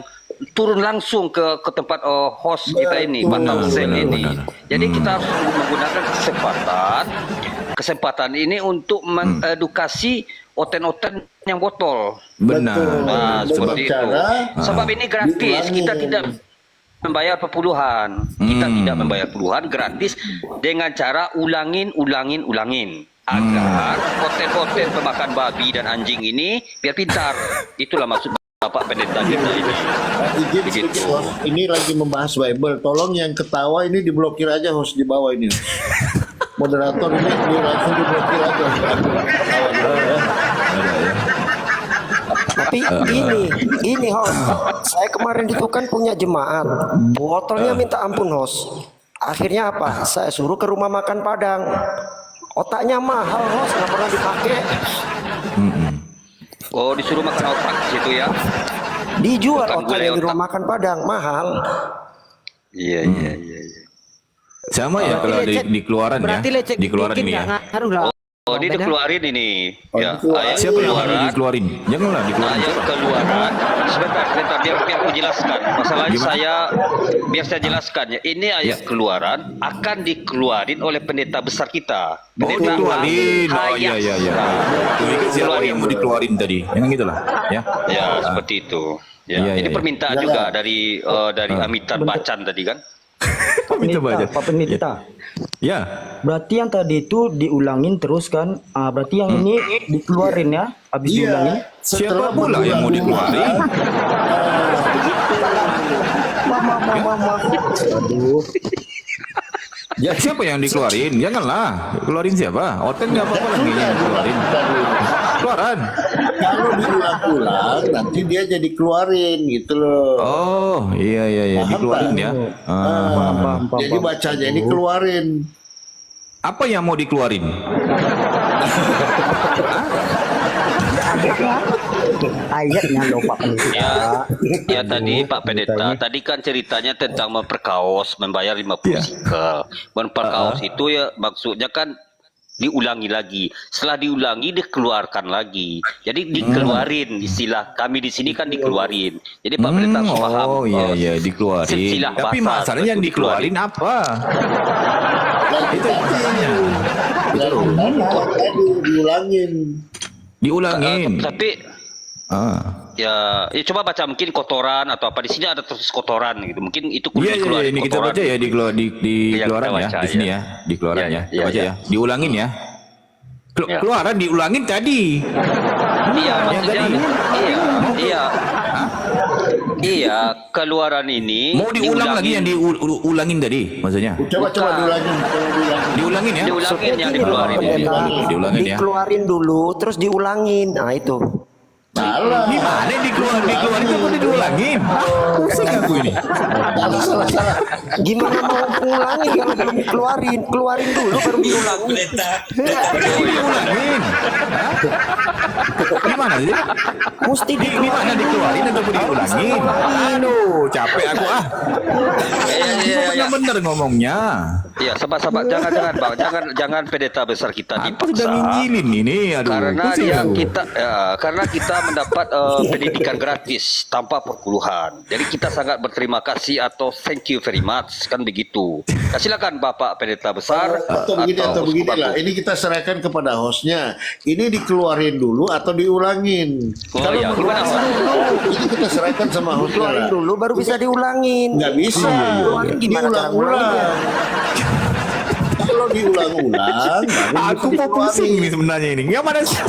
turun langsung ke tempat host kita ini, Benar, Batam Sel benar, ini. benar. Jadi kita harus menggunakan kesempatan ini untuk mengedukasi oten-oten yang botol. Benar. Nah, Betul. seperti itu. Cara Sebab ini gratis, diulangi. kita tidak membayar puluhan. Kita tidak membayar puluhan, gratis dengan cara ulangin agar oten-oten pemakan babi dan anjing ini biar pintar. Itulah maksud Bapak Pendeta kita ini. Izin Begitu. sedikit, host. Ini lagi membahas Bible. Tolong yang ketawa ini diblokir aja host di bawah ini. Moderator ini langsung diblokir aja. Ketawa dulu ya. Tapi ini host, saya kemarin itu kan punya jemaat, botolnya minta ampun host. Akhirnya apa? Saya suruh ke rumah makan Padang. Otaknya mahal host, nggak pernah dipakai. Oh, disuruh makan otak situ ya? Dijual Bukan otaknya gulai di rumah otak. makan Padang, mahal. Iya. Sama ya kalau di keluaran ya. Berarti lecek Di keluaran dikit ini ya. nggak ngaruh lah. Oh, ini dikeluarin ini. Ya, ayat Siapa yang harus keluaran. dikeluarin? Janganlah dikeluarin. Ayat keluaran. Sebentar, biar aku jelaskan. Masalahnya Gimana? biar saya jelaskan ya. Ini ayat keluaran akan dikeluarin oleh pendeta besar kita. Oh, dikeluarin. Oh iya iya iya. Siapa yang mau dikeluarin tadi? Yang gitulah, ya. Ya, seperti itu. Ya, Iya, ini iya, permintaan juga dari Amitabh Bachchan tadi kan. Minta baca. Pak Pendeta. Ya. Berarti yang tadi itu diulangin terus kan? Berarti yang ini dikeluarin ya? Habis diulangin? Siapa pula yang mau dikeluarin? Aduh. Ya siapa yang dikeluarin? Janganlah. Keluarin siapa? Oten nggak apa-apa lagi yang dikeluarin. Keluaran. Kalau diulang-ulang nanti dia jadi keluarin gitu loh. Oh iya iya iya Paham dikeluarin tak? ya. Paham. Jadi bacanya ini keluarin. Apa yang mau dikeluarin? Ayatnya loh Pak Pendeta. Ya tadi Pak Pendeta, tadi kan ceritanya tentang memperkaos, membayar 50 sikal. Memperkaos itu ya maksudnya kan diulangi lagi. Setelah diulangi dikeluarkan lagi. Jadi dikeluarin istilah kami di sini kan dikeluarin. Jadi Pak Pendeta harus paham. Oh iya iya dikeluarin. Silsilah Tapi bahasa masalahnya yang itu dikeluarin apa? Itu masalahnya. Tadi diulangin. Diulangin. Tapi Ah. ya coba baca mungkin kotoran atau apa di sini ada terus kotoran gitu. Mungkin itu Iya iya dikeluarin ini kita kotoran. baca ya di Yang keluaran kita ya baca, di sini ya. ya di keluaran Iya, ya. iya, Baca iya. ya. Diulangin ya. Ya. Keluaran diulangin tadi. Iya, maksudnya tadi. iya, keluaran ini Mau diulang lagi yang diulangin tadi maksudnya. Coba diulangin. Diulangin ya. diulangin yang Gini loh, dikeluarin Pak ini. Pendeta. Diulangin ya. Dikeluarin dulu, terus diulangin. Nah itu. Salah. Gimana dikeluarin apa diulangin? Pusing aku ini. Salah. Gimana mau ngulangin kalau belum dikeluarin? Keluarin dulu baru diulangin. Diulangin. Gimana sih? Mesti Gimana dikeluarin atau diulangin? Aduh, capek aku ah. Iya. Bener ngomongnya. Iya, sabar. Jangan bang, jangan pendeta besar kita Aku dipaksa. sedang nginjilin ini, aduh. Karena pusing dia aku. karena kita mendapat pendidikan gratis tanpa perpuluhan. Jadi kita sangat berterima kasih atau thank you very much kan begitu. Nah, silakan Bapak pendeta besar Atau begini lah. Ini kita serahkan kepada hostnya. Ini dikeluarin dulu atau diulangin. Oh ya, gimana Pak? Ini kita serahkan sama hostnya. Keluarin lah. dulu baru bisa diulangin. Nggak bisa. Keluarin gimana cara ngulanginnya? Kalau diulang-ulang, baru Aku bisa mau pusing dikeluarin. ini sebenarnya ini. Yang mana sih?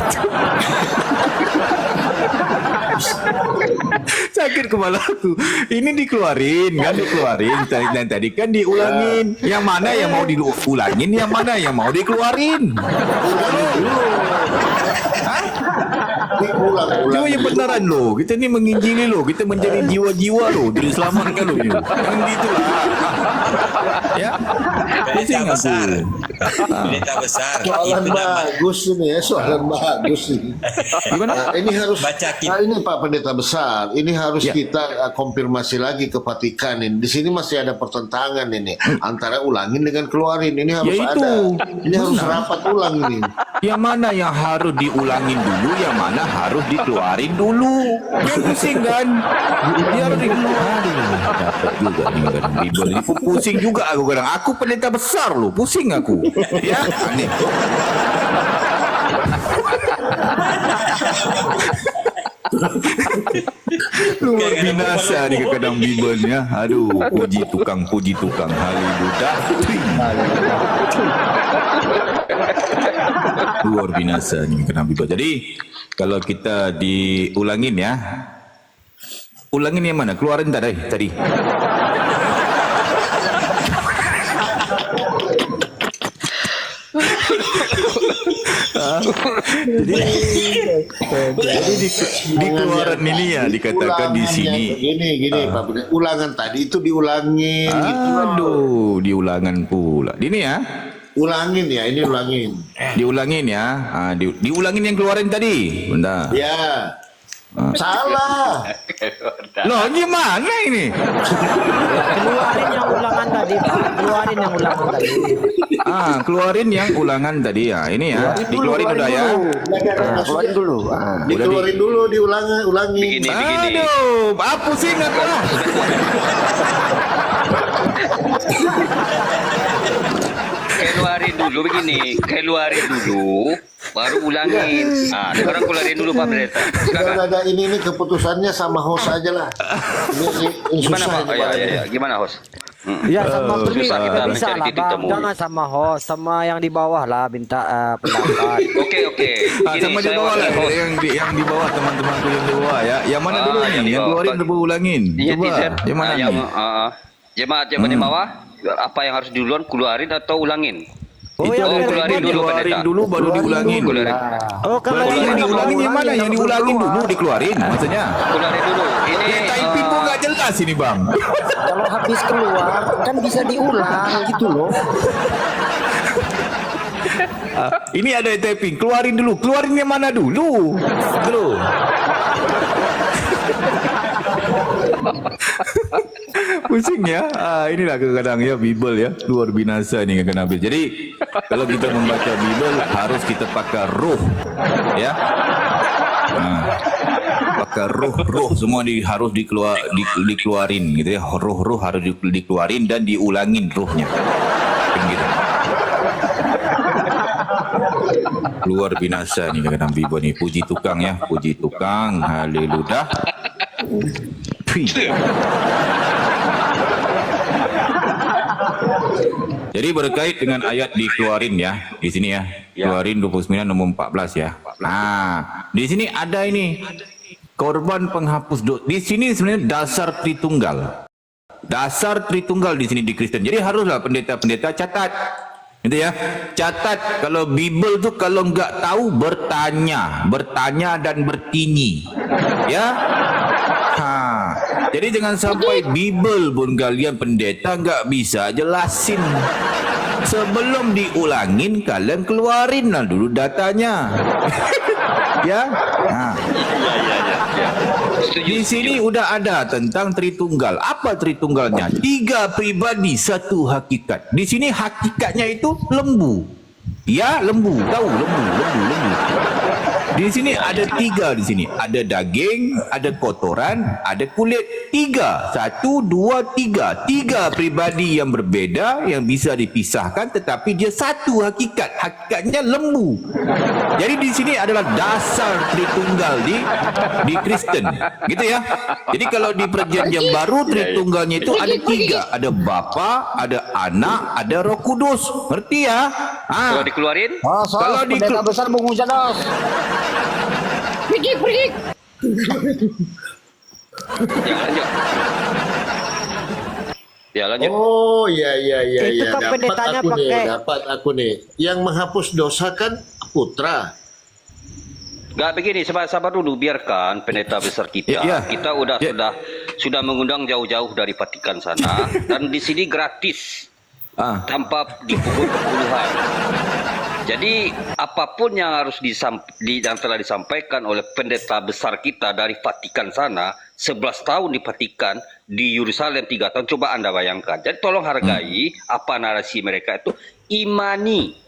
Sakit kepala aku. Ini dikeluarin, kan dikeluarin. Tadi kan diulangin. Yang mana yang mau diulangin, yang mana yang mau dikeluarin. Diulang-ulang. Cuma yang beneran loh. Kita ni menginjili loh. Kita menjadi jiwa-jiwa loh. Diselamatkan loh. Kan gitu lah. Ya. Pusing Pendeta aku. besar. Pendeta besar. Soalan Itu nama. bagus ini ya, soalan bagus ini. Gimana? Nah, ini harus Baca ini Pak Pendeta besar, ini harus Ya. kita konfirmasi lagi ke Vatikan ini. Di sini masih ada pertentangan ini antara ulangin dengan keluarin. Ini harus Ya itu. ada. Ini harus rapat ulang ini. Yang mana yang harus diulangin dulu, yang mana harus dikeluarin dulu. Dia pusing kan? Dia harus dikeluarin. Dapat juga nih kadang Bible ini. Pusing juga aku kadang. Aku pendeta besar loh, pusing aku. Ya, aneh. Luar binasa nih kadang Bible-nya. Aduh, puji tukang. Haleluya. Luar binasa nih kadang Bible. Jadi, kalau kita diulangin ya. Ulangin yang mana? Keluarin tadi. Jadi di keluaran ini ya dikatakan di sini. Gini Pak Pendeta. Ulangan tadi itu diulangin gitu. Aduh, diulangan pula. Ini ya, Ulangin ya, ini ulangin. diulangin ya. Diulangin yang keluarin tadi. Bentar. Ya. Salah. Loh, gimana ini? Keluarin yang ulangan tadi, Pak. Keluarin yang ulangan tadi. Keluarin yang ulangan tadi ya. Ini ya, dikeluarin udah ya. Keluarin dulu. Dikeluarin dulu, ulangin. Begini. Aduh, pusing aku. Keluarin dulu, baru ulangin. Sekarang keluarin dulu Pak Pendeta. Silakan. Ada ini keputusannya sama host aja lah. Ini Gimana susah Pak? ini, Ya. Gimana host? Ya sama susah kita bisa mencari lah titik Bang. temu. Jangan sama host, sama yang di bawah lah minta pendapat. Oke. Sama di bawah lah, yang di bawah teman-temanku yang di bawah ya. Yang mana dulu yang nih? di Yang bawah. keluarin atau ulangin? Coba. Netizen, Yang mana nih? jemaat di bawah, apa yang harus duluan keluarin atau ulangin? Itu yang ada keluarin dulu, dikeluarin pendeta. dulu baru diulangin. Keluarin. Oh, kalau Berarti yang diulangin yang mana? Yang diulangin dulu dikeluarin maksudnya. Keluarin dulu. Ini Typing pun nggak jelas ini bang. Kalau habis keluar kan bisa diulang gitu loh. Ini ada typing. Keluarin dulu. Keluarin yang mana dulu? Dulu. Pusing ya. Inilah kadang-kadang ya Bible ya. Luar binasa nih kadang-kadang. Jadi kalau kita membaca Bible harus kita pakai roh. Ya. Pakai roh semua harus dikeluarin gitu ya. Roh harus dikeluarin dan diulangin rohnya. Gitu. Luar binasa nih kadang Bible nih. Puji tukang ya. Puji tukang. Haleluya. Jadi berkait dengan ayat dikeluarin ya di sini ya. Keluarin 29 nomor 14 ya. Nah, di sini ada ini korban penghapus dosa. Di sini sebenarnya dasar Tritunggal. Dasar Tritunggal di sini di Kristen. Jadi haruslah pendeta-pendeta catat Itu ya. Catat kalau Bible tu kalau enggak tahu bertanya dan bertini. Ya. Jadi jangan sampai Bible pun kalian pendeta enggak bisa jelasin. Sebelum diulangin kalian keluarin lah dulu datanya. Ya. Di sini udah ada tentang Tritunggal. Apa Tritunggalnya? 3 pribadi, 1 hakikat. Di sini hakikatnya itu lembu. Ya, lembu. Tahu lembu. Di sini ada 3 di sini. Ada daging, ada kotoran, ada kulit. 3. 1, 2, 3. 3 pribadi yang berbeda yang bisa dipisahkan tetapi dia satu hakikat. Hakikatnya lembu. Jadi di sini adalah dasar Tritunggal di Kristen. Gitu ya. Jadi kalau di perjanjian baru Tritunggalnya itu ada 3. Ada Bapa, ada Anak, ada Roh Kudus. Ngerti ya? Kalau dikeluarin? Kalau pendeta besar mengucap dos. Pergi. Ya lanjut. Oh iya. Itu kan pendetanya Dapat aku nih. Yang menghapus dosa kan putra. Gak begini, sabar dulu, biarkan pendeta besar kita. Kita sudah mengundang jauh-jauh dari Vatikan sana dan di sini gratis. Tanpa dipungut puluhan. Jadi apapun yang harus yang telah disampaikan oleh pendeta besar kita dari Vatikan sana, 11 tahun di Vatikan, di Yerusalem 3 tahun, coba Anda bayangkan. Jadi tolong hargai apa narasi mereka itu, imani.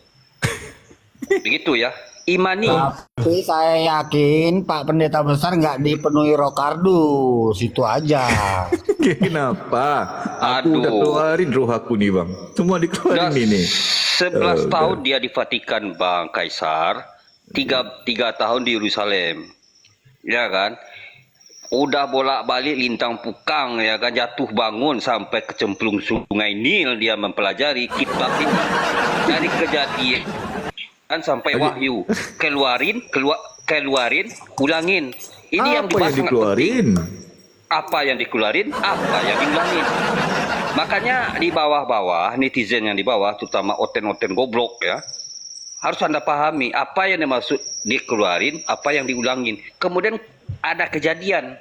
Begitu ya, imani. Tapi saya yakin Pak Pendeta Besar nggak dipenuhi roh kardus, itu aja. Kenapa? Aku udah keluarin roh aku nih bang. Semua dikeluarin ini. 11 tahun dia di Vatikan Bang Kaisar, 3 tahun di Yerusalem, ya kan? Udah bolak-balik lintang pukang, ya kan? Jatuh bangun sampai kecemplung sungai Nil dia mempelajari kitab ini. Dari kejadian sampai wahyu, keluarin, ulangin. Ini yang dikeluarin. Apa yang dikeluarin, apa yang diulangin. Makanya di bawah-bawah, netizen yang di bawah, terutama oten-oten goblok ya, harus Anda pahami apa yang dimaksud dikeluarin, apa yang diulangin. Kemudian ada kejadian.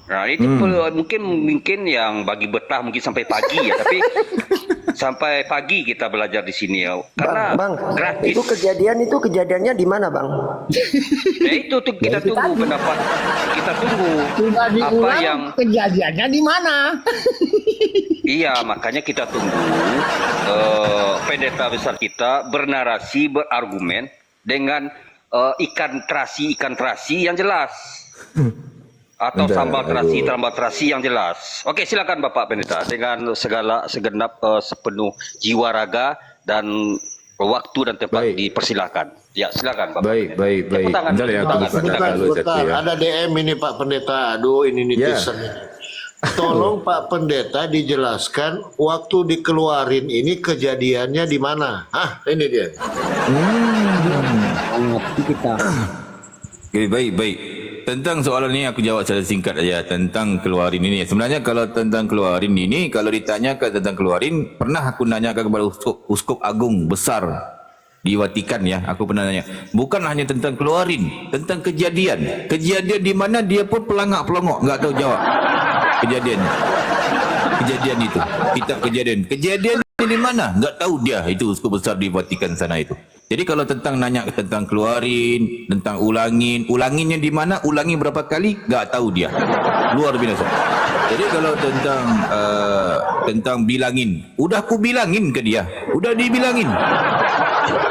Nah itu mungkin yang bagi betah mungkin sampai pagi ya, tapi sampai pagi kita belajar di sini ya, karena bang, gratis. Itu kejadiannya di mana bang? Ya itu tuh kita tunggu pendapat, kita tunggu apa yang kejadiannya di mana. Iya, makanya kita tunggu pendeta besar kita bernarasi, berargumen dengan ikan terasi yang jelas. Atau sambal terasi yang jelas. Oke, silakan Bapak Pendeta dengan segenap sepenuh jiwa raga dan waktu dan tempat dipersilakan. Ya, silakan Bapak. Baik. Bentar ya, aku buka data dulu satu ya. Ada DM ini Pak Pendeta. Aduh, ini netizen. Tolong Pak Pendeta dijelaskan waktu dikeluarin ini kejadiannya di mana? Ini dia. Okay, baik. Tentang soalan ini aku jawab secara singkat aja tentang keluarin ini. Sebenarnya kalau tentang keluarin ini, kalau ditanyakan tentang keluarin, pernah aku nanyakan kepada uskup agung besar di Vatikan ya. Aku pernah nanya. Bukan hanya tentang keluarin, tentang kejadian. Kejadian di mana dia pun pelangak-pelongok, enggak tahu jawab. Kejadian itu. Kitab Kejadian di mana? Enggak tahu dia. Itu uskup besar di Vatikan sana itu. Jadi kalau nanya tentang keluarin, tentang ulanginnya di mana, ulangi berapa kali, nggak tahu dia. Luar biasa. Jadi kalau tentang bilangin, udah aku bilangin ke dia, udah dibilangin.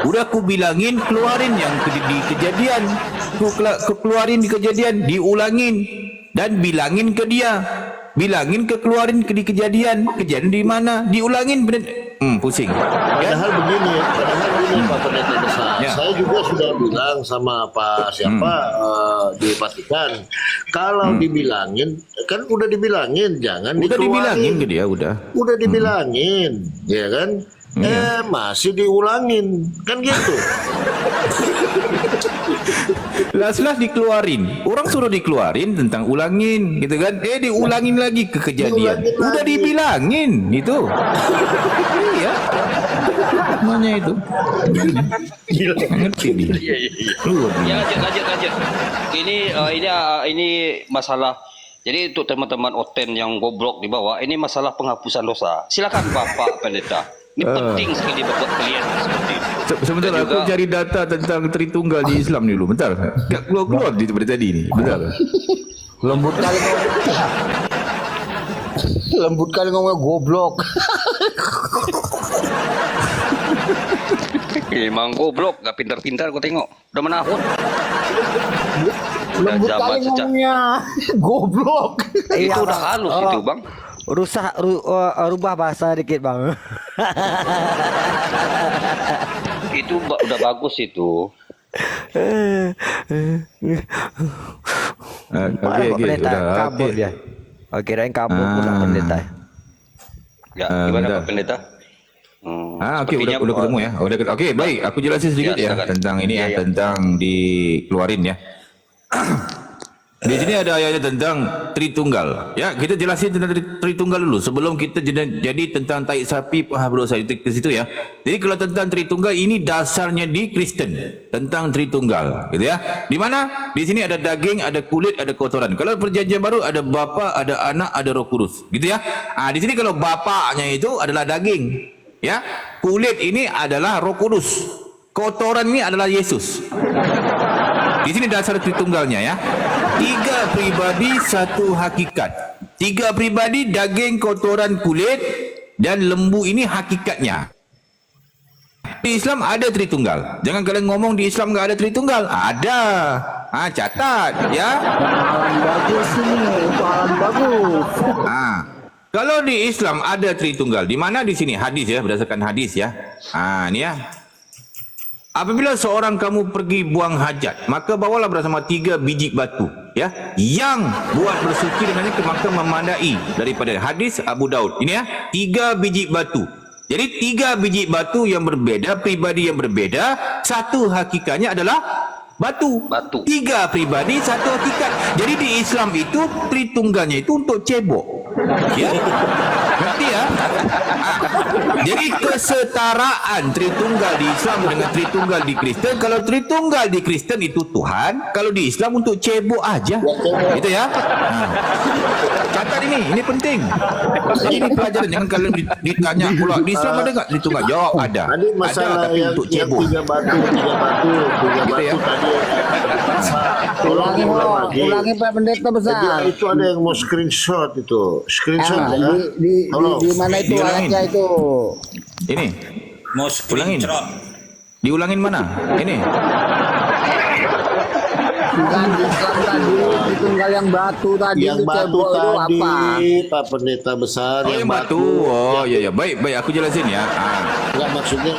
Udah aku bilangin keluarin yang di kejadian, keluarin di kejadian, diulangin dan bilangin ke dia. Bilangin keluarin di kejadian di mana, diulangin pusing. Padahal begini Pak Pendeta Besar. Saya juga sudah bilang sama Pak di Vatikan, kalau dibilangin kan udah dibilangin, jangan udah dibilangin ke dia, udah dibilangin, ya kan? Masih diulangin, kan gitu. Las-las dikeluarin. Orang suruh dikeluarin tentang ulangin gitu kan. Diulangin lagi ke kejadian. Udah dibilangin itu. Iya. Namanya itu. Nggak ngerti dia. Iya. Luar Ya, biasa. lanjut. Ini masalah. Jadi untuk teman-teman Oten yang goblok di bawah, ini masalah penghapusan dosa. Silakan Bapak Pendeta. Ini penting sekali buat kalian seperti itu. Sebentar, Dan aku juga- cari data tentang Tritunggal di Islam dulu. Bentar. Keluar dari tadi ni. Bentar. Lembut kali ngomong. Lembut kali ngomong goblok. Emang goblok, gak pintar-pintar kau tengok. Udah menahun. Lembut zaman kali sejak- ngomongnya. Goblok. Itu udah halus itu, Bang. Rubah bahasa dikit bang. Itu udah bagus itu. Okey, Pendeta sudah. kabur Okey. dia. Kirain kabur pula pendeta. Ya, Ah, gimana bentar. Pak Pendeta? Okey, udah ketemu ya. Okey, baik. Aku jelasin sedikit Ya, ya, silakan. tentang ini Ya, ya, ya. tentang dikeluarin ya. Di sini ada ayatnya tentang Tritunggal. Ya, kita jelasin tentang Tritunggal dulu sebelum kita jadi tentang taik sapi penghapusan dosa itu ke situ ya. Jadi kalau tentang Tritunggal ini dasarnya di Kristen tentang Tritunggal, gitu ya. Di mana? Di sini ada daging, ada kulit, ada kotoran. Kalau perjanjian baru ada Bapa, ada Anak, ada Roh Kudus, gitu ya. Di sini kalau bapaknya itu adalah daging, ya. Kulit ini adalah Roh Kudus. Kotoran ini adalah Yesus. Di sini dasar Tritunggalnya ya. 3 pribadi, 1 hakikat. 3 pribadi, daging, kotoran, kulit dan lembu ini hakikatnya. Di Islam ada Tritunggal. Jangan kalian ngomong di Islam enggak ada Tritunggal. Ada. Catat ya. Alam bagus ini. Itu alam bagus. Kalau di Islam ada Tritunggal. Di mana di sini hadis ya, berdasarkan hadis ya. Ini ya. Apabila seorang kamu pergi buang hajat, maka bawalah bersama 3 biji batu, ya, yang buat bersuci dengannya maka memandai daripada hadis Abu Daud. Ini ya, 3 biji batu. Jadi 3 biji batu yang berbeda, pribadi yang berbeda, satu hakikatnya adalah batu. 3 pribadi, 1 hakikat. Jadi di Islam itu Tritunggalnya itu untuk cebok. Ya. Ngerti ya? Jadi kesetaraan Tritunggal di Islam dengan Tritunggal di Kristen. Kalau Tritunggal di Kristen itu Tuhan, kalau di Islam untuk cebok aja. Gitu ya. Catat ini penting. Ini pelajaran, jangan kalian ditanya pula di Islam ada enggak Tritunggal? Jawab ada. Tadi masalah Ada, tapi yang, untuk yang cebok. 3 batu Gitu ya. tadi. Ulangi Ulangi Pak Pendeta besar. Itu ada yang mau screenshot itu. Screenshot ya. Di mana itu Diulangin. ayatnya itu? Ini Mau Ulangin. screenshot. diulangin mana? Ini. Bukan di Islam tadi, Tritunggal yang batu tadi. Yang itu batu cebok itu tadi, apa? Pak Pendeta besar. Oh, yang batu. Oh, ya. Baik, aku jelasin ya. Enggak, maksudnya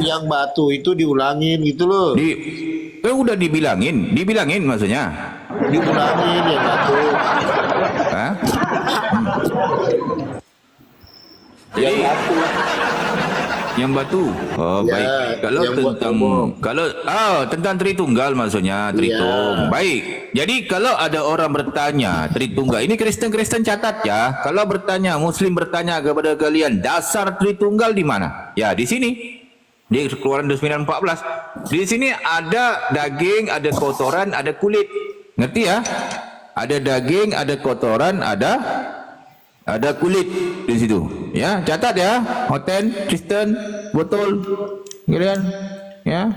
yang batu itu diulangin gitu loh. Udah dibilangin maksudnya. Diulangin yang batu. Hah? Jadi yang batu. Oh, Ya, baik. Kalau yang buat tentang Tritunggal maksudnya Tritung. Ya. Baik. Jadi kalau ada orang bertanya Tritunggal, ini Kristen catat ya. Kalau bertanya, Muslim bertanya kepada kalian, dasar Tritunggal di mana? Ya, di sini. Di Keluaran 29:14. Di sini ada daging, ada kotoran, ada kulit. Ngerti ya? Ada daging, ada kotoran, ada kulit di situ. Ya, catat ya. Hoten, Kristen, betul. Kalian ya.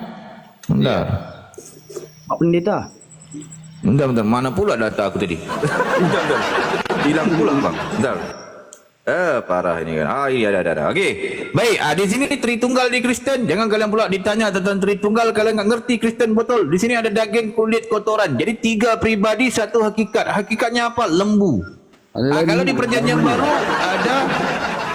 Bentar. Pak Pendeta. Bentar. Mana pula data aku tadi? Bentar. Hilang pula, Bang. Bentar. Parah ini kan. Iya ada. Okey. Baik, di sini Tritunggal di Kristen. Jangan kalian pula ditanya tentang Tritunggal kalian enggak ngerti Kristen betul. Di sini ada daging, kulit, kotoran. Jadi 3 pribadi, 1 hakikat. Hakikatnya apa? Lembu. Kalau di perjanjian baru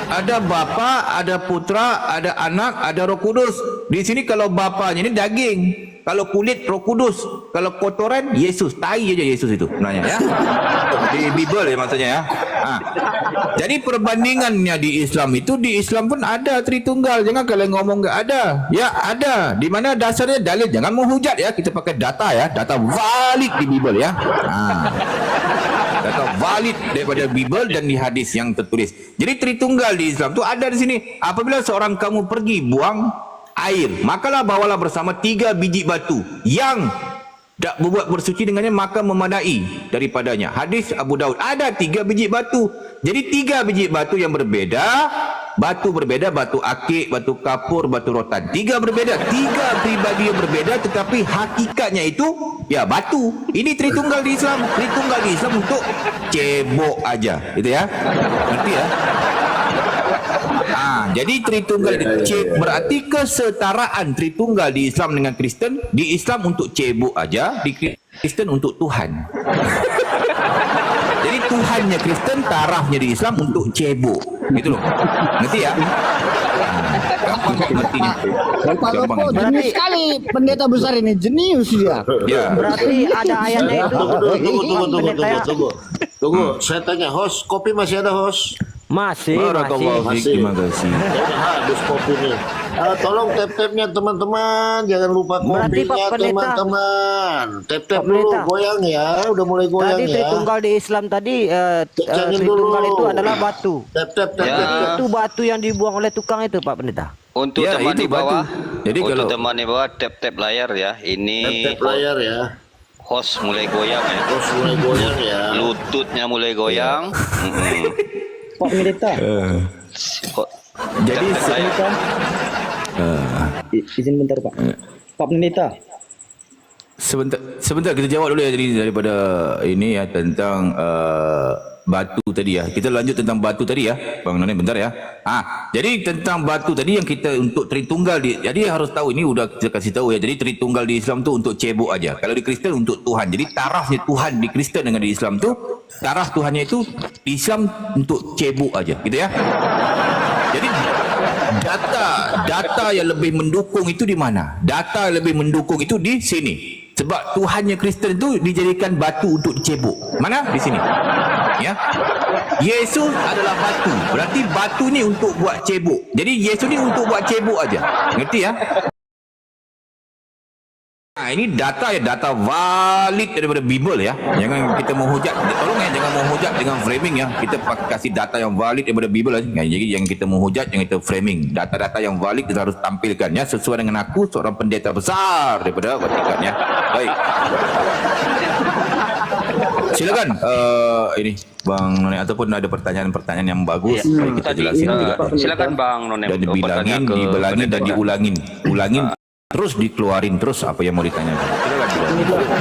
ada Bapa, ada Putra, ada Anak, ada Roh Kudus. Di sini kalau bapanya ini daging, kalau kulit Roh Kudus, kalau kotoran Yesus, tai aja Yesus itu sebenarnya ya. Di Bible ya maksudnya ya. Jadi perbandingannya di Islam itu, di Islam pun ada Tritunggal. Jangan kalian ngomong enggak ada. Ya ada. Di mana dasarnya dalil, jangan menghujat ya. Kita pakai data ya, data valid di Bible ya. data valid daripada Bible dan di hadis yang tertulis. Jadi Tritunggal di Islam tu ada di sini. Apabila seorang kamu pergi buang air, makalah bawalah bersama 3 biji batu yang tak berbuat bersuci dengannya, maka memadai daripadanya. Hadis Abu Daud, ada 3 biji batu. Jadi 3 biji batu yang berbeda. Batu berbeda, batu akik, batu kapur, batu rotan. 3 berbeda, 3 pribadi yang berbeda, tetapi hakikatnya itu ya batu. Ini Tritunggal di Islam. Tritunggal di Islam untuk cebok aja, gitu ya. Ngerti ya? Jadi Tritunggal berarti kesetaraan Tritunggal di Islam dengan Kristen. Di Islam untuk cebok aja, di Kristen untuk Tuhan. Jadi Tuhannya Kristen, tarafnya di Islam untuk cebok. Gitu loh. Ngerti ya? Gampang kok ngertinya. Gampang. Jenius sekali pendeta besar ini, jenius dia. Ya. Berarti ada ayatnya itu. Tunggu, saya tanya host, kopi masih ada host? Masih. Terima kasih. Ya, habis kopi nih. Tolong tap-tapnya teman-teman, jangan lupa Berarti, Pak kopinya Pendeta. teman-teman. Tap-tap Pak dulu, Pendeta. goyang ya, udah mulai goyang Tadi ya. Tritunggal di Islam tadi, Cekangin Tritunggal dulu. itu adalah batu. Tap-tap, Ya. tap-tap. Itu batu yang dibuang oleh tukang itu, Pak Pendeta. Untuk Ya, teman itu di bawah, batu. Jadi untuk kalau- teman di bawah tap-tap layar ya. Ini Tap-tap layar ya. host mulai goyang ya. Terus mulai goyang ya. Lututnya mulai goyang. Pak Pendeta, Kok Jadi tap-tap layar. izin bentar Pak. Pak Pendeta, sebentar kita jawab dulu ya daripada ini ya tentang batu tadi ya. Kita lanjut tentang batu tadi ya, Bang Noni, bentar ya. Jadi tentang batu tadi yang kita untuk Tritunggal jadi harus tahu, ini udah kita kasih tahu ya. Jadi Tritunggal di Islam tu untuk cebok aja. Kalau di Kristen untuk Tuhan. Jadi tarafnya Tuhan di Kristen dengan di Islam tu, taraf Tuhannya itu di Islam untuk cebok aja, gitu ya. Jadi data yang lebih mendukung itu di mana? Data yang lebih mendukung itu di sini. Sebab Tuhannya Kristen itu dijadikan batu untuk dicebok. Mana? Di sini. Ya. Yesus adalah batu. Berarti batu ni untuk buat cebok. Jadi Yesus ni untuk buat cebok aja. Ngerti ya? Ini data ya, data valid daripada Bible ya. Jangan kita menghujat. Tolong ya, jangan menghujat dengan framing ya. Kita kasih data yang valid daripada Bible ya. Jadi yang kita menghujat, yang kita framing. Data-data yang valid kita harus tampilkan ya, sesuai dengan aku seorang pendeta besar daripada Vatikan ya. Baik. Silakan ini Bang Noni, ataupun ada pertanyaan-pertanyaan yang bagus, baik kita jelasin juga. Silakan Bang Nonem. Dan dibilangin, dibilangin dan diulangin. Ulangin terus dikeluarin terus apa yang mau ditanyakan. Silakan.